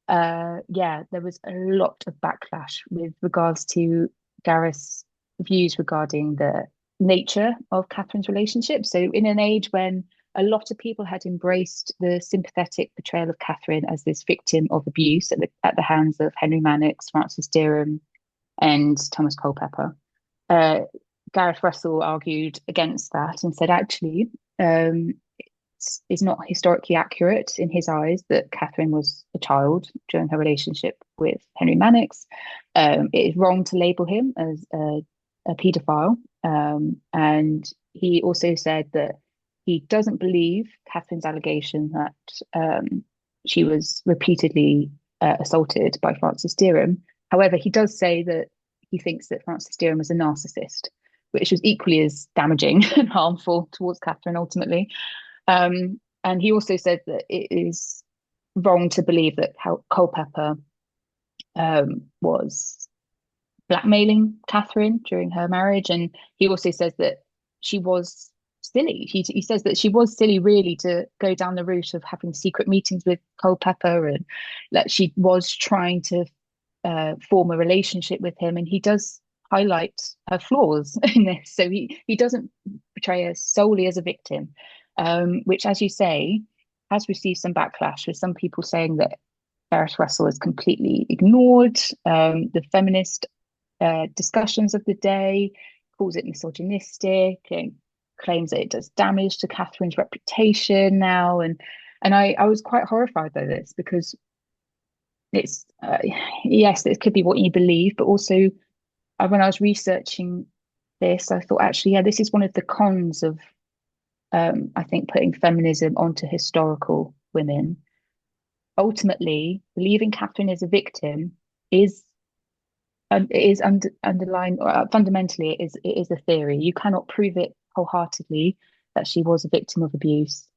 Yeah, there was a lot of backlash with regards to Gareth's views regarding the nature of Kathryn's relationship. So, in an age when a lot of people had embraced the sympathetic portrayal of Kathryn as this victim of abuse at the hands of Henry Mannix, Francis Derham, and Thomas Culpeper, uh, Gareth Russell argued against that and said, actually, is not historically accurate in his eyes that Kathryn was a child during her relationship with Henry Mannix. It is wrong to label him as a paedophile. And he also said that he doesn't believe Kathryn's allegation that she was repeatedly assaulted by Francis Derham. However, he does say that he thinks that Francis Derham was a narcissist, which was equally as damaging and harmful towards Kathryn ultimately. And he also said that it is wrong to believe that Culpeper was blackmailing Kathryn during her marriage. And he also says that she was silly. He says that she was silly, really, to go down the route of having secret meetings with Culpeper, and that she was trying to form a relationship with him. And he does highlight her flaws in this. So he doesn't portray her solely as a victim, which, as you say, has received some backlash, with some people saying that Gareth Russell has completely ignored the feminist discussions of the day, calls it misogynistic, and claims that it does damage to Kathryn's reputation now. And I was quite horrified by this, because it's yes, it could be what you believe, but also when I was researching this, I thought, actually, yeah, this is one of the cons of I think putting feminism onto historical women. Ultimately, believing Kathryn is a victim is underlined, or fundamentally it is a theory. You cannot prove it wholeheartedly that she was a victim of abuse.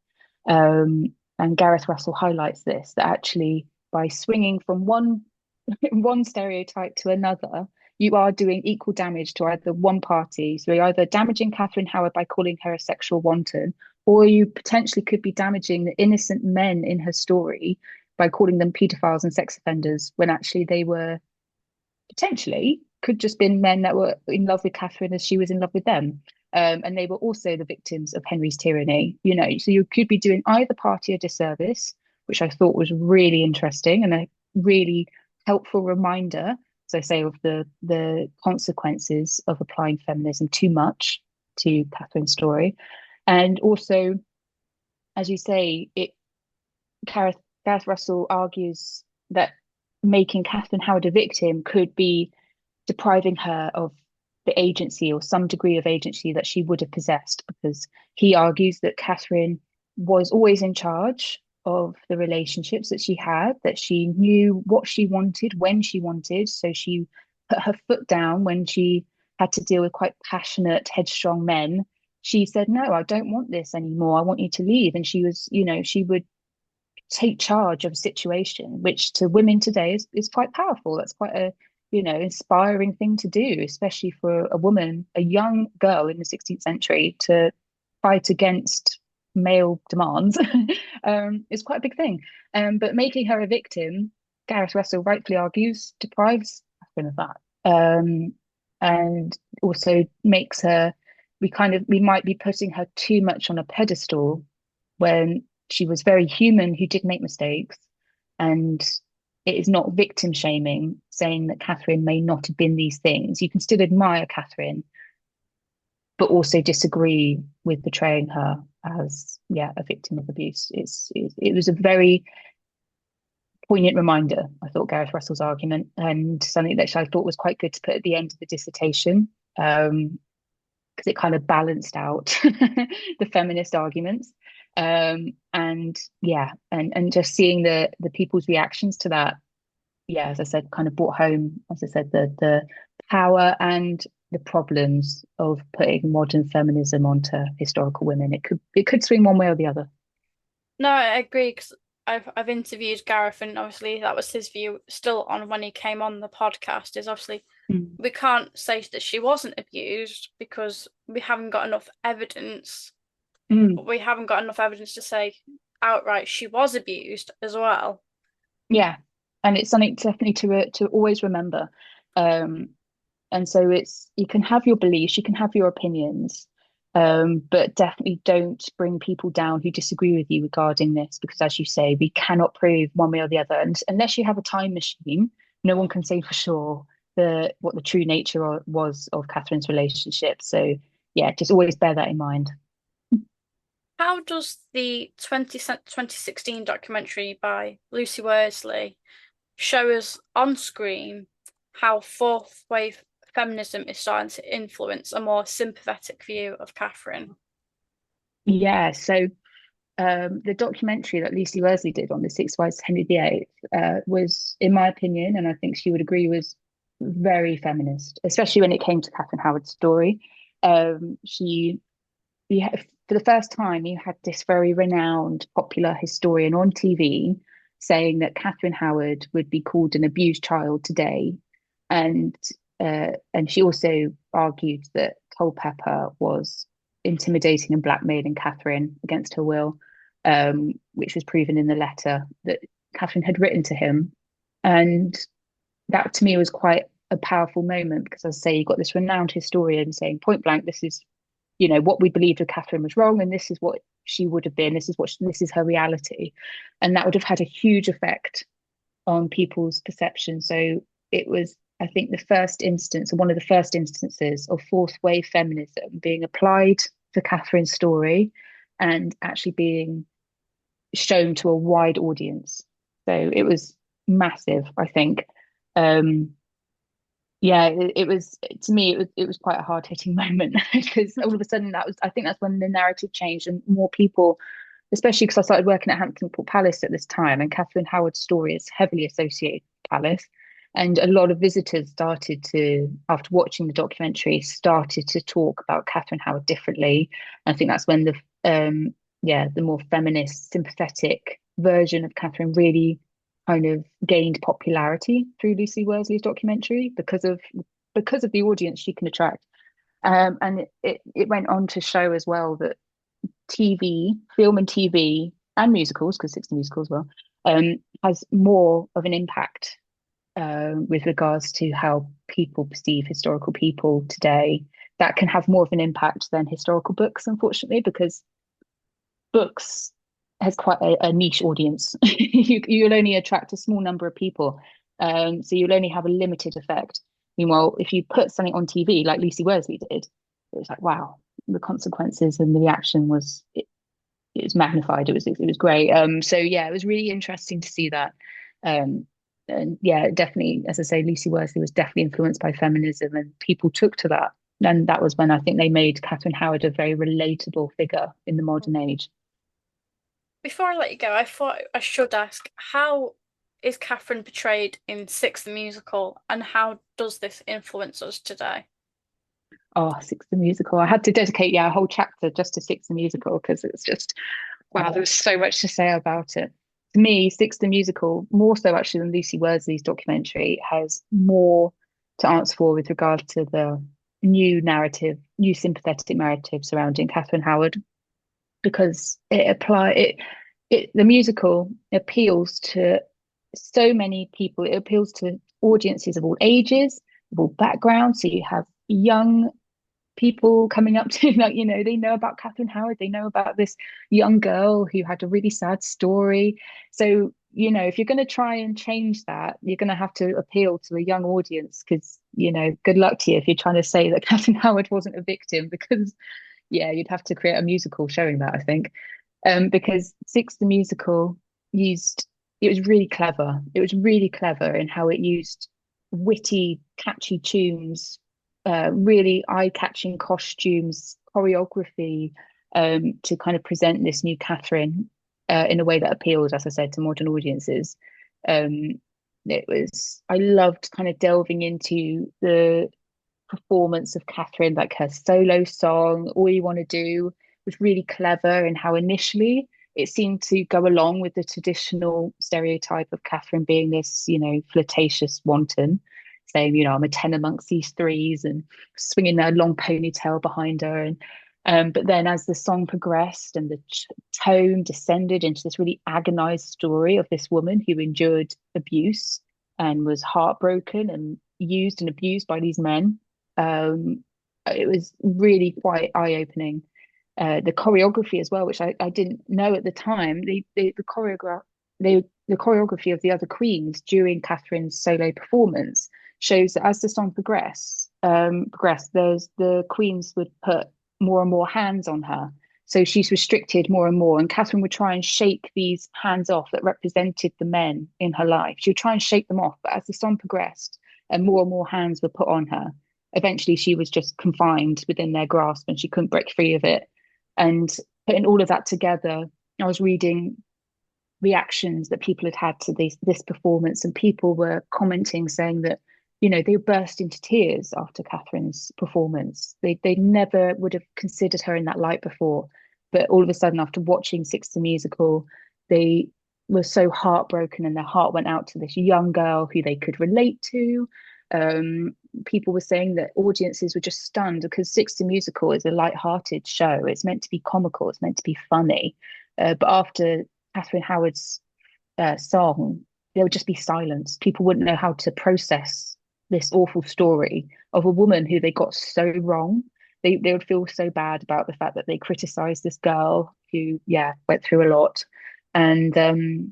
And Gareth Russell highlights this, that actually by swinging from one stereotype to another, you are doing equal damage to either one party. So you're either damaging Kathryn Howard by calling her a sexual wanton, or you potentially could be damaging the innocent men in her story by calling them paedophiles and sex offenders, when actually they were potentially could just been men that were in love with Kathryn as she was in love with them. And they were also the victims of Henry's tyranny, so you could be doing either party a disservice, which I thought was really interesting and a really helpful reminder, as I say, of the consequences of applying feminism too much to Kathryn's story. And also, as you say, Gareth Russell argues that making Kathryn Howard a victim could be depriving her of the agency or some degree of agency that she would have possessed, because he argues that Kathryn was always in charge of the relationships that she had, that she knew what she wanted when she wanted. So she put her foot down when she had to deal with quite passionate, headstrong men. She said, "No, I don't want this anymore. I want you to leave." And she was, she would take charge of a situation, which to women today is quite powerful. That's quite a, inspiring thing to do, especially for a woman, a young girl in the 16th century, to fight against male demands. Is quite a big thing. But making her a victim, Gareth Russell rightfully argues, deprives Catherine of that. And also makes her, we might be putting her too much on a pedestal when she was very human, who did make mistakes. And it is not victim shaming saying that Kathryn may not have been these things. You can still admire Kathryn, but also disagree with portraying her as, a victim of abuse. It was a very poignant reminder, I thought, Gareth Russell's argument, and something that I thought was quite good to put at the end of the dissertation, because it kind of balanced out the feminist arguments. And just seeing the people's reactions to that, as I said, kind of brought home, as I said, the power and the problems of putting modern feminism onto historical women. It could swing one way or the other. No, I agree because I've interviewed Gareth, and obviously that was his view still on when he came on the podcast. Is obviously Mm. we can't say that she wasn't abused because we haven't got enough evidence. Mm. We haven't got enough evidence to say outright she was abused as well. Yeah, and it's something definitely to always remember. Um, and so you can have your beliefs, you can have your opinions, but definitely don't bring people down who disagree with you regarding this, because as you say, we cannot prove one way or the other, and unless you have a time machine, no one can say for sure what the true nature was of Kathryn's relationship. So yeah, just always bear that in mind. How does the 2016 documentary by Lucy Worsley show us on screen how fourth wave feminism is starting to influence a more sympathetic view of Kathryn? Yeah, so the documentary that Lucy Worsley did on the Six Wives of Henry VIII was, in my opinion, and I think she would agree, was very feminist, especially when it came to Kathryn Howard's story. She, for the first time, you had this very renowned popular historian on TV saying that Kathryn Howard would be called an abused child today, and and she also argued that Culpeper was intimidating and blackmailing Kathryn against her will, which was proven in the letter that Kathryn had written to him. And that to me was quite a powerful moment, because as I say, you got this renowned historian saying point blank, this is, what we believed of Kathryn was wrong, and this is what she would have been. This is her reality, and that would have had a huge effect on people's perception. So it was, I think, the first instance, or one of the first instances, of fourth wave feminism being applied to Kathryn's story and actually being shown to a wide audience. So it was massive, I think. Um, it was, to me, it was quite a hard hitting moment, because all of a sudden, I think that's when the narrative changed, and more people, especially because I started working at Hampton Court Palace at this time, and Kathryn Howard's story is heavily associated with Palace. And a lot of visitors started to, after watching the documentary, started to talk about Kathryn Howard differently. I think that's when the more feminist, sympathetic version of Kathryn really kind of gained popularity through Lucy Worsley's documentary, because of the audience she can attract. And it went on to show as well that film and TV and musicals, because 60 musicals as well, has more of an impact with regards to how people perceive historical people today. That can have more of an impact than historical books, unfortunately, because books has quite a niche audience. You'll only attract a small number of people, so you'll only have a limited effect. Meanwhile, if you put something on TV like Lucy Worsley did, it was like, wow, the consequences and the reaction was, it was magnified. It was great. So yeah, it was really interesting to see that. And yeah, definitely, as I say, Lucy Worsley was definitely influenced by feminism, and people took to that. And that was when I think they made Kathryn Howard a very relatable figure in the modern age. Before I let you go, I thought I should ask, how is Catherine portrayed in Six the Musical, and how does this influence us today? Oh, Six the Musical. I had to dedicate, yeah, a whole chapter just to Six the Musical because it's just, wow, there was so much to say about it. To me, Six the Musical, more so actually than Lucy Worsley's documentary, has more to answer for with regard to the new narrative, new sympathetic narrative surrounding Kathryn Howard, because the musical appeals to so many people. It appeals to audiences of all ages, of all backgrounds. So you have young people coming up to like, they know about Kathryn Howard, they know about this young girl who had a really sad story. So if you're going to try and change that, you're going to have to appeal to a young audience, because good luck to you if you're trying to say that Kathryn Howard wasn't a victim, because yeah, you'd have to create a musical showing that, I think. Because Six the Musical used it was really clever. It was really clever in how it used witty, catchy tunes, really eye-catching costumes, choreography, to kind of present this new Catherine in a way that appealed, as I said, to modern audiences. Um, I loved kind of delving into the performance of Catherine, like her solo song, All You Want to Do, was really clever in how initially it seemed to go along with the traditional stereotype of Catherine being this, flirtatious wanton, saying, I'm a 10 amongst these threes, and swinging a long ponytail behind her. But then as the song progressed and the tone descended into this really agonized story of this woman who endured abuse and was heartbroken and used and abused by these men, um, it was really quite eye-opening. The choreography as well, which I didn't know at the time, the choreography of the other queens during Catherine's solo performance shows that as the song progressed, the queens would put more and more hands on her. So she's restricted more and more. And Catherine would try and shake these hands off that represented the men in her life. She would try and shake them off. But as the song progressed and more hands were put on her, eventually she was just confined within their grasp and she couldn't break free of it. And putting all of that together, I was reading reactions that people had had to this performance, and people were commenting saying that they burst into tears after Catherine's performance. They never would have considered her in that light before, but all of a sudden after watching Six the Musical, they were so heartbroken and their heart went out to this young girl who they could relate to. People were saying that audiences were just stunned because Six the Musical is a light-hearted show. It's meant to be comical, it's meant to be funny, but after Kathryn Howard's song, there would just be silence. People wouldn't know how to process this awful story of a woman who they got so wrong. They would feel so bad about the fact that they criticized this girl who, yeah, went through a lot. And the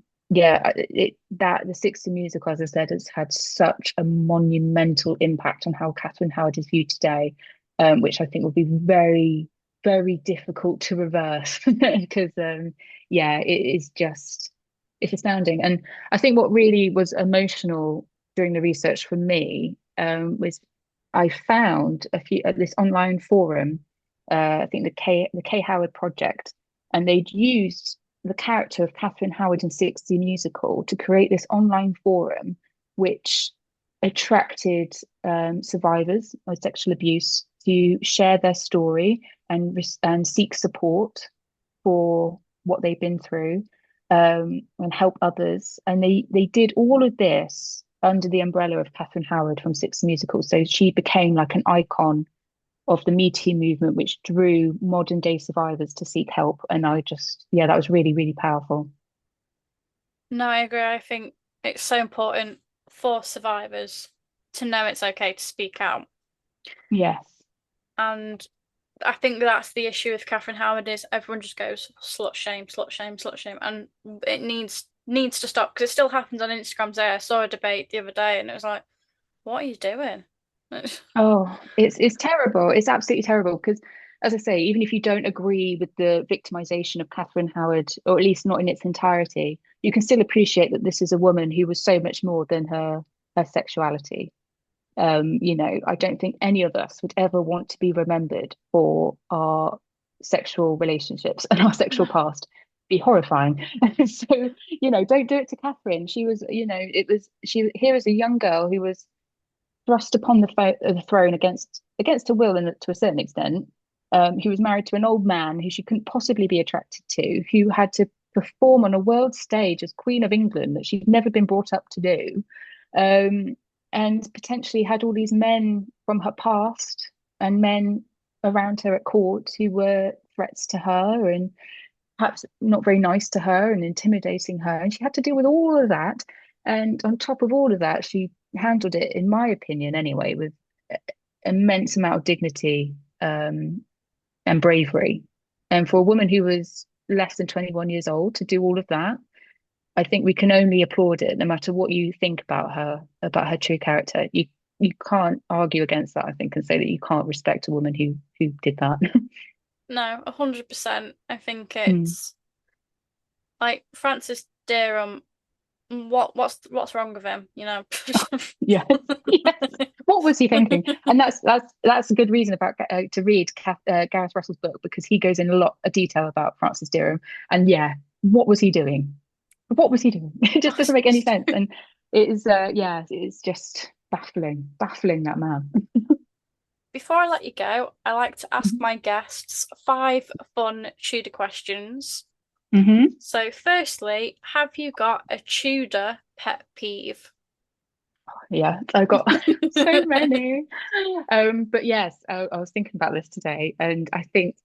60 musical, as I said, has had such a monumental impact on how Kathryn Howard is viewed today, which I think will be very, very difficult to reverse because it's astounding. And I think what really was emotional during the research for me was I found a few at this online forum, I think the K Howard Project, and they'd used the character of Kathryn Howard in 60 Musical to create this online forum which attracted survivors of sexual abuse to share their story and seek support for what they've been through, and help others. And they did all of this under the umbrella of Kathryn Howard from Six Musical. So she became like an icon of the Me Too movement, which drew modern day survivors to seek help. And that was really, really powerful. No, I agree. I think it's so important for survivors to know it's okay to speak out. Yes. And I think that's the issue with Kathryn Howard is everyone just goes slut shame, slut shame, slut shame, and it needs to stop because it still happens on Instagram. There, I saw a debate the other day, and it was like, "What are you doing?" Oh, it's terrible. It's absolutely terrible because, as I say, even if you don't agree with the victimization of Kathryn Howard, or at least not in its entirety, you can still appreciate that this is a woman who was so much more than her sexuality. I don't think any of us would ever want to be remembered for our sexual relationships and our sexual No. past. Be horrifying. So, don't do it to Kathryn. She was, it was she here as a young girl who was thrust upon the throne against her will and to a certain extent. Who was married to an old man who she couldn't possibly be attracted to, who had to perform on a world stage as Queen of England that she'd never been brought up to do. Um, and potentially had all these men from her past and men around her at court who were threats to her and perhaps not very nice to her and intimidating her. And she had to deal with all of that. And on top of all of that, she handled it, in my opinion anyway, with immense amount of dignity and bravery. And for a woman who was less than 21 years old to do all of that, I think we can only applaud it, no matter what you think about her true character. You can't argue against that, I think, and say that you can't respect a woman who did that. No, 100%. I think Mm. it's like Francis Derham. What's wrong with him? Yes, yes. What was he thinking? And that's a good reason about to read Gareth Russell's book, because he goes in a lot of detail about Francis Derham. And yeah, what was he doing? What was he doing? It just doesn't make any sense. And it is, yeah, it's just baffling that man. Before I let you go, I like to ask Mhm. my guests five fun Tudor questions. Hmm. So, firstly, have you got a Tudor pet peeve? Yeah, I've got so many. But yes, I was thinking about this today, and I think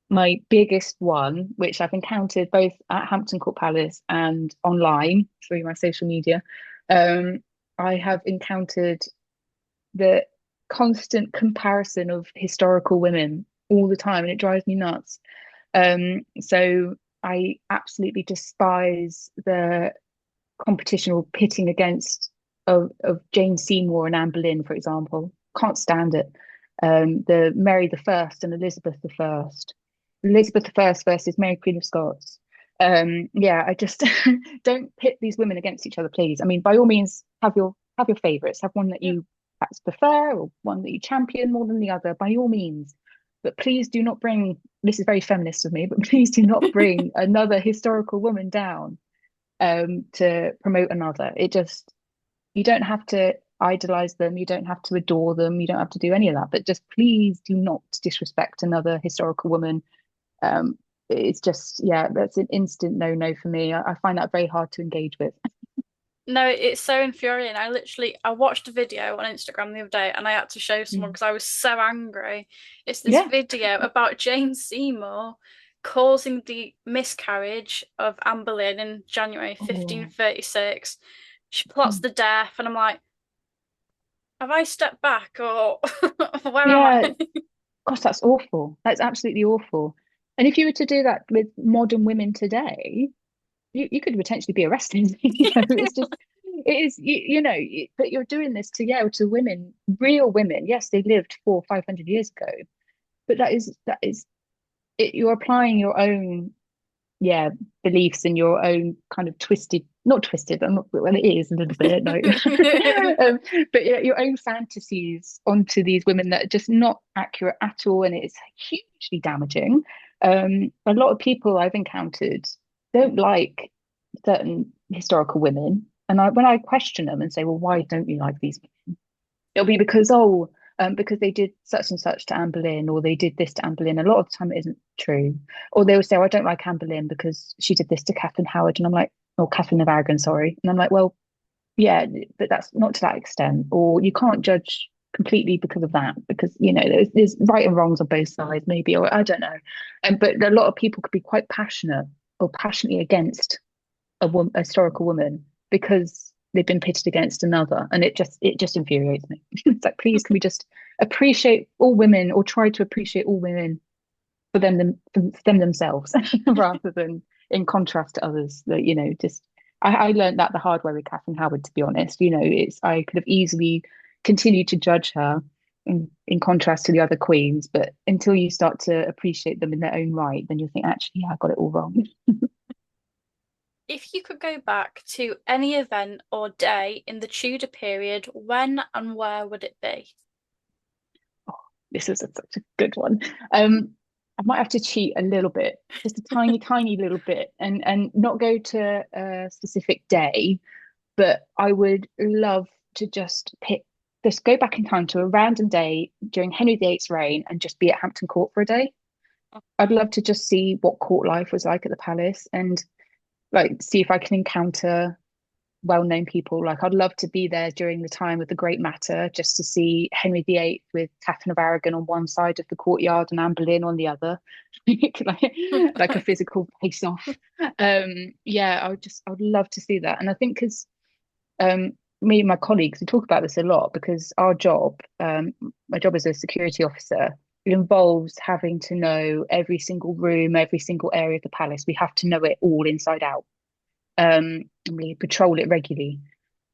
my biggest one, which I've encountered both at Hampton Court Palace and online through my social media, um, I have encountered the constant comparison of historical women all the time, and it drives me nuts. So I absolutely despise the competition or pitting against of Jane Seymour and Anne Boleyn, for example. Can't stand it. The Mary the First and Elizabeth the First. Elizabeth the First versus Mary Queen of Scots. Yeah, I just don't pit these women against each other, please. I mean, by all means, have your favourites. Have one that Yeah. you perhaps prefer or one that you champion more than the other, by all means. But please do not bring, this is very feminist of me, but please do not bring another historical woman down to promote another. It just, you don't have to idolize them, you don't have to adore them, you don't have to do any of that. But just please do not disrespect another historical woman. Um, it's just, yeah, that's an instant no for me. I find that very hard to engage with. No, it's so infuriating. I watched a video on Instagram the other day and I had to show someone Mm. because I was so angry. It's this Yeah. video about Jane Seymour causing the miscarriage of Anne Boleyn in January Oh, 1536. She plots mm. the death, and I'm like, have I stepped back or where am Yeah. I? Gosh, that's awful. That's absolutely awful. And if you were to do that with modern women today, you could potentially be arrested. It's just, it is, but you're doing this to, yeah, to women, real women. Yes, they lived 400 or 500 years ago, but that is it. You're applying your own, yeah, beliefs and your own kind of not twisted, I'm not, well, it is a little bit, no, but yeah, your own fantasies onto these women that are just not accurate at all, and it's hugely damaging. A lot of people I've encountered don't like certain historical women, and when I question them and say, well, why don't you like these women, it'll be because, because they did such and such to Anne Boleyn, or they did this to Anne Boleyn. A lot of the time it isn't true. Or they will say, oh, I don't like Anne Boleyn because she did this to Kathryn Howard. And I'm like, or Catherine of Aragon, sorry. And I'm like, well, yeah, but that's not to that extent. Or you can't judge completely because of that, because, there's right and wrongs on both sides, maybe, or I don't know. But a lot of people could be quite passionate or passionately against a historical woman because they've been pitted against another, and it just infuriates me. It's like, please, can we just appreciate all women, or try to appreciate all women for them themselves, rather than in contrast to others. That, just, I learned that the hard way with Kathryn Howard, to be honest. It's, I could have easily continued to judge her in contrast to the other queens, but until you start to appreciate them in their own right, then you'll think, actually, yeah, I got it all wrong. If you could go back to any event or day in the Tudor period, when and where would it be? This is such a good one. I might have to cheat a little bit, just a tiny, tiny little bit, and not go to a specific day, but I would love to just go back in time to a random day during Henry VIII's reign and just be at Hampton Court for a day. I'd love to just see what court life was like at the palace and like see if I can encounter well-known people. Like I'd love to be there during the time of the Great Matter, just to see Henry VIII with Kathryn of Aragon on one side of the courtyard and Anne Boleyn on the other, like a physical face-off. Yeah, I would love to see that. And I think because me and my colleagues, we talk about this a lot because our job, my job as a security officer, it involves having to know every single room, every single area of the palace. We have to know it all inside out. And we patrol it regularly.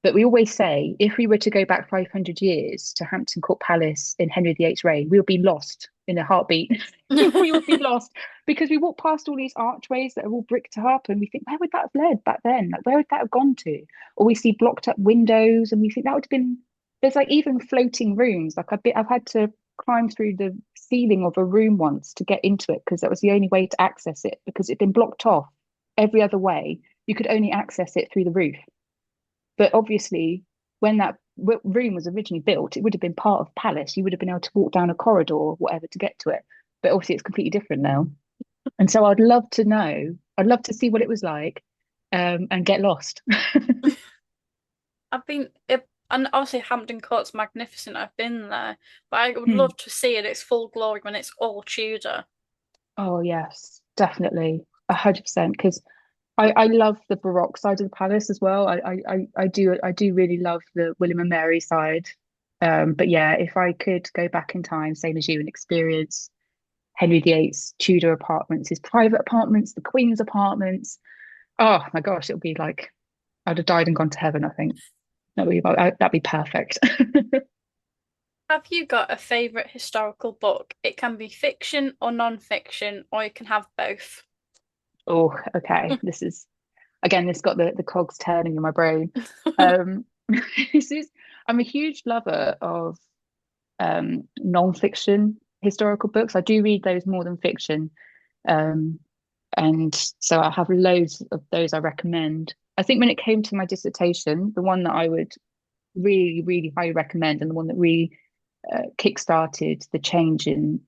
But we always say if we were to go back 500 years to Hampton Court Palace in Henry VIII's reign, we would be lost in a heartbeat. We would be lost because we walk past all these archways that are all bricked up and we think, where would that have led back then? Like, where would that have gone to? Or we see blocked up windows and we think that would have been, there's like even floating rooms. Like I've had to climb through the ceiling of a room once to get into it because that was the only way to access it because it'd been blocked off every other way. You could only access it through the roof. But obviously, when that room was originally built, it would have been part of the palace. You would have been able to walk down a corridor or whatever to get to it. But obviously, it's completely different now. And so I'd love to know, I'd love to see what it was like and get lost. I've been, and obviously Hampton Court's magnificent. I've been there, but I would Hmm. love to see it its full glory when it's all Tudor. Oh, yes, definitely. 100%. Because I love the Baroque side of the palace as well. I do really love the William and Mary side. But yeah, if I could go back in time, same as you, and experience Henry VIII's Tudor apartments, his private apartments, the Queen's apartments. Oh my gosh, it would be like I'd have died and gone to heaven, I think. That'd be perfect. Have you got a favourite historical book? It can be fiction or non-fiction, or you can have both. Oh, okay. This is again, this got the cogs turning in my brain. Um, this is I'm a huge lover of non-fiction historical books. I do read those more than fiction. Um, and so I have loads of those I recommend. I think when it came to my dissertation, the one that I would really, really highly recommend, and the one that really kick-started the change in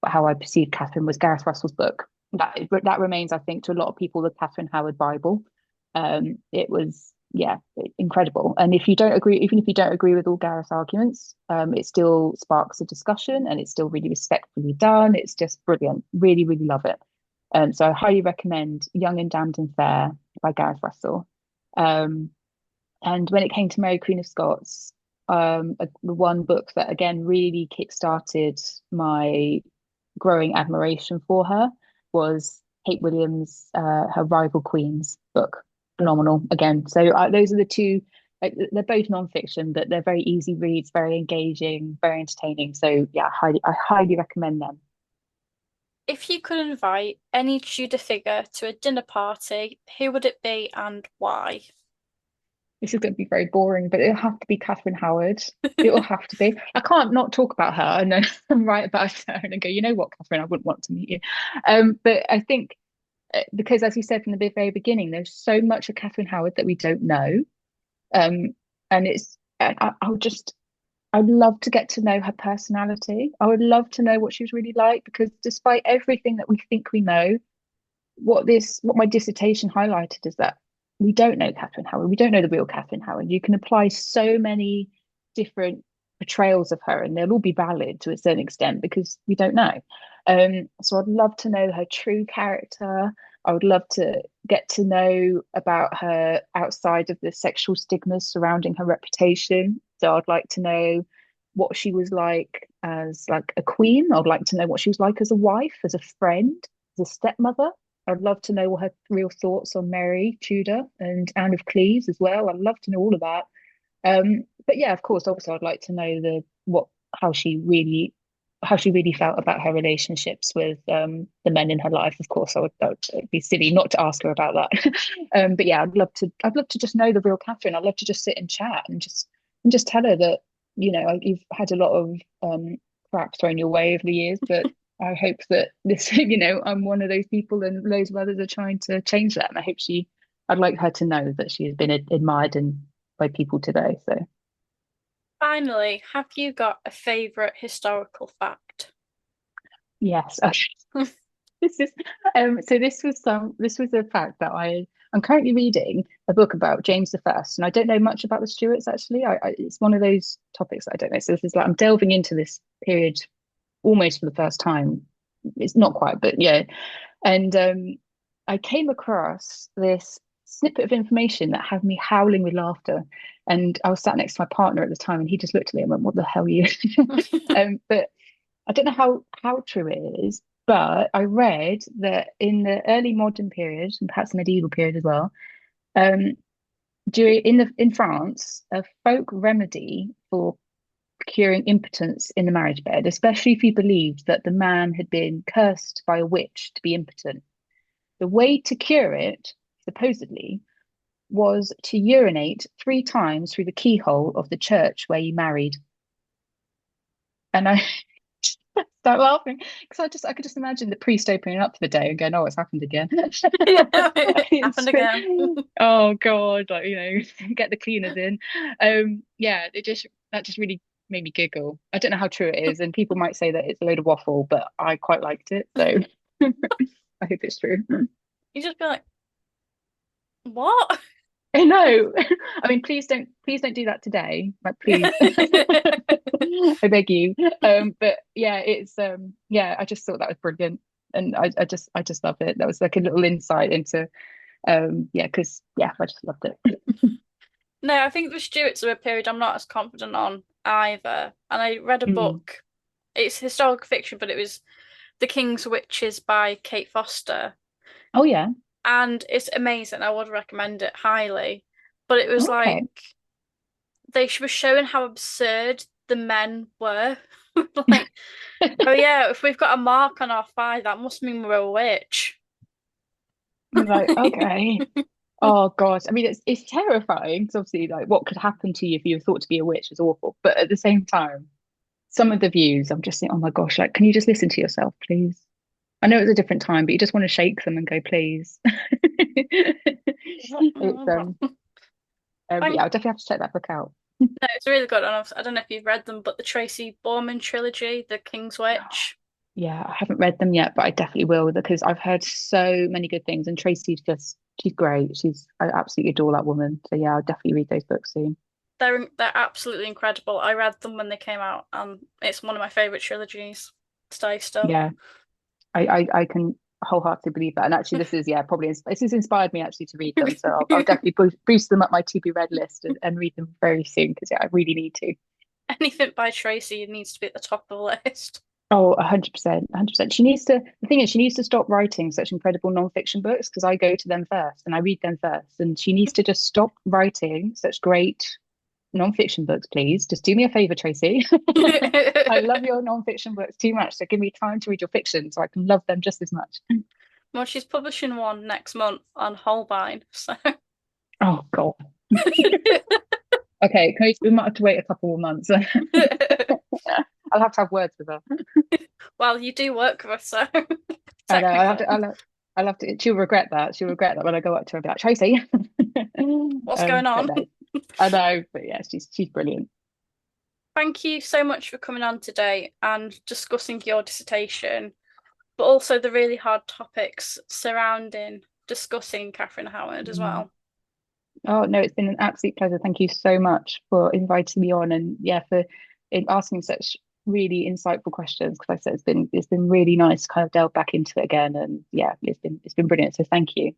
how I perceived Kathryn was Gareth Russell's book. That remains, I think, to a lot of people, the Kathryn Howard Bible. It was, yeah, incredible. And if you don't agree, even if you don't agree with all Gareth's arguments, it still sparks a discussion, and it's still really respectfully done. It's just brilliant. Really, really love it. So I highly recommend Young and Damned and Fair by Gareth Russell. Um, and when it came to Mary Queen of Scots, the one book that again really kick-started my growing admiration for her was Kate Williams' her Rival Queens book. Phenomenal again. So those are the two. Like, they're both non-fiction, but they're very easy reads, very engaging, very entertaining. So yeah, I highly recommend them. If you could invite any Tudor figure to a dinner party, who would it be and why? This is going to be very boring, but it'll have to be Kathryn Howard. It will have to be. I can't not talk about her and then write about her and go, you know what, Kathryn, I wouldn't want to meet you. But I think because, as you said from the very beginning, there's so much of Kathryn Howard that we don't know. Um, and I'd love to get to know her personality. I would love to know what she was really like because despite everything that we think we know, what my dissertation highlighted is that we don't know Kathryn Howard. We don't know the real Kathryn Howard. You can apply so many different portrayals of her, and they'll all be valid to a certain extent because we don't know. So I'd love to know her true character. I would love to get to know about her outside of the sexual stigmas surrounding her reputation. So I'd like to know what she was like as like a queen. I'd like to know what she was like as a wife, as a friend, as a stepmother. I'd love to know what her real thoughts on Mary Tudor and Anne of Cleves as well. I'd love to know all of that. But yeah, of course, also I'd like to know the what how she really how she really felt about her relationships with the men in her life. Of course, it'd be silly not to ask her about that. But yeah, I'd love to just know the real Kathryn. I'd love to just sit and chat and just tell her that, you've had a lot of crap thrown your way over the years, but I hope that this, I'm one of those people, and loads of others are trying to change that. And I'd like her to know that she has been admired by people today. So Finally, have you got a favourite historical fact? yes. This is so this was a fact that I'm currently reading a book about James the First, and I don't know much about the Stuarts actually. It's one of those topics that I don't know. So this is like I'm delving into this period almost for the first time. It's not quite, but yeah. And I came across this snippet of information that had me howling with laughter. And I was sat next to my partner at the time, and he just looked at me and went, "What the hell are you?" But I don't know how true it is, but I read that in the early modern period, and perhaps the medieval period as well, um, during in France, a folk remedy for curing impotence in the marriage bed, especially if you believed that the man had been cursed by a witch to be impotent. The way to cure it, supposedly, was to urinate 3 times through the keyhole of the church where you married. And I start laughing because I could just imagine the priest opening up for the day and going, "Oh, it's happened again." Happened again. Oh God, like get the cleaners in. Yeah, that just really made me giggle. I don't know how true it is, and people might say that it's a load of waffle, but I quite liked it, so I hope it's true. You just be like, what? I know. I mean, please don't do that today. Like, please. I beg you. But yeah, it's yeah, I just thought that was brilliant. And I just love it. That was like a little insight into yeah, because yeah, I just loved it. No, I think the Stuarts are a period I'm not as confident on either. And I read a Mm. book. It's historical fiction, but it was The King's Witches by Kate Foster. Oh yeah. And it's amazing. I would recommend it highly. But it was like Okay. they were showing how absurd the men were. Like, oh yeah, if we've got a mark on our thigh, that must mean we're a witch. You're like, okay. Oh gosh. I mean, it's terrifying because obviously, like, what could happen to you if you were thought to be a witch is awful. But at the same time, some of the views, I'm just thinking, oh my gosh, like, can you just listen to yourself, please? I know it's a different time, but you just want to shake them and go, please. It's but Thank yeah, I'll definitely have to check that book out. No, it's really good. And I don't know if you've read them, but the Tracy Borman trilogy, The King's Witch. Yeah, I haven't read them yet, but I definitely will because I've heard so many good things. And she's great. I absolutely adore that woman. So yeah, I'll definitely read those books soon. They're absolutely incredible. I read them when they came out, and it's one of my favorite trilogies today still. Yeah, I can wholeheartedly believe that. And actually, this is yeah, probably this has inspired me actually to read them. So I'll definitely boost them up my to be read list and read them very soon because yeah, I really need to. Anything by Tracy needs to be at the top of the list. Oh, 100%, 100%. She needs to, the thing is, she needs to stop writing such incredible non-fiction books because I go to them first and I read them first. And she needs to just stop writing such great non-fiction books, please. Just do me a favor, Tracy. I love your non-fiction books too much. So give me time to read your fiction so I can love them just as much. Well, she's publishing one next month on Holbein, so Oh, God. Okay, we might have to wait a couple of months. I'll have to have words with her. well, you do work with her, so I know. technically. I'll have to. She'll regret that. She'll regret that when I go up to her and be like, Tracy. What's going But on? no, I know, but yeah, she's brilliant. Thank you so much for coming on today and discussing your dissertation, but also the really hard topics surrounding discussing Kathryn Howard as Mm. well. Oh no, it's been an absolute pleasure. Thank you so much for inviting me on and yeah, for asking such really insightful questions. Because like I said, it's been really nice to kind of delve back into it again. And yeah, it's been brilliant. So thank you.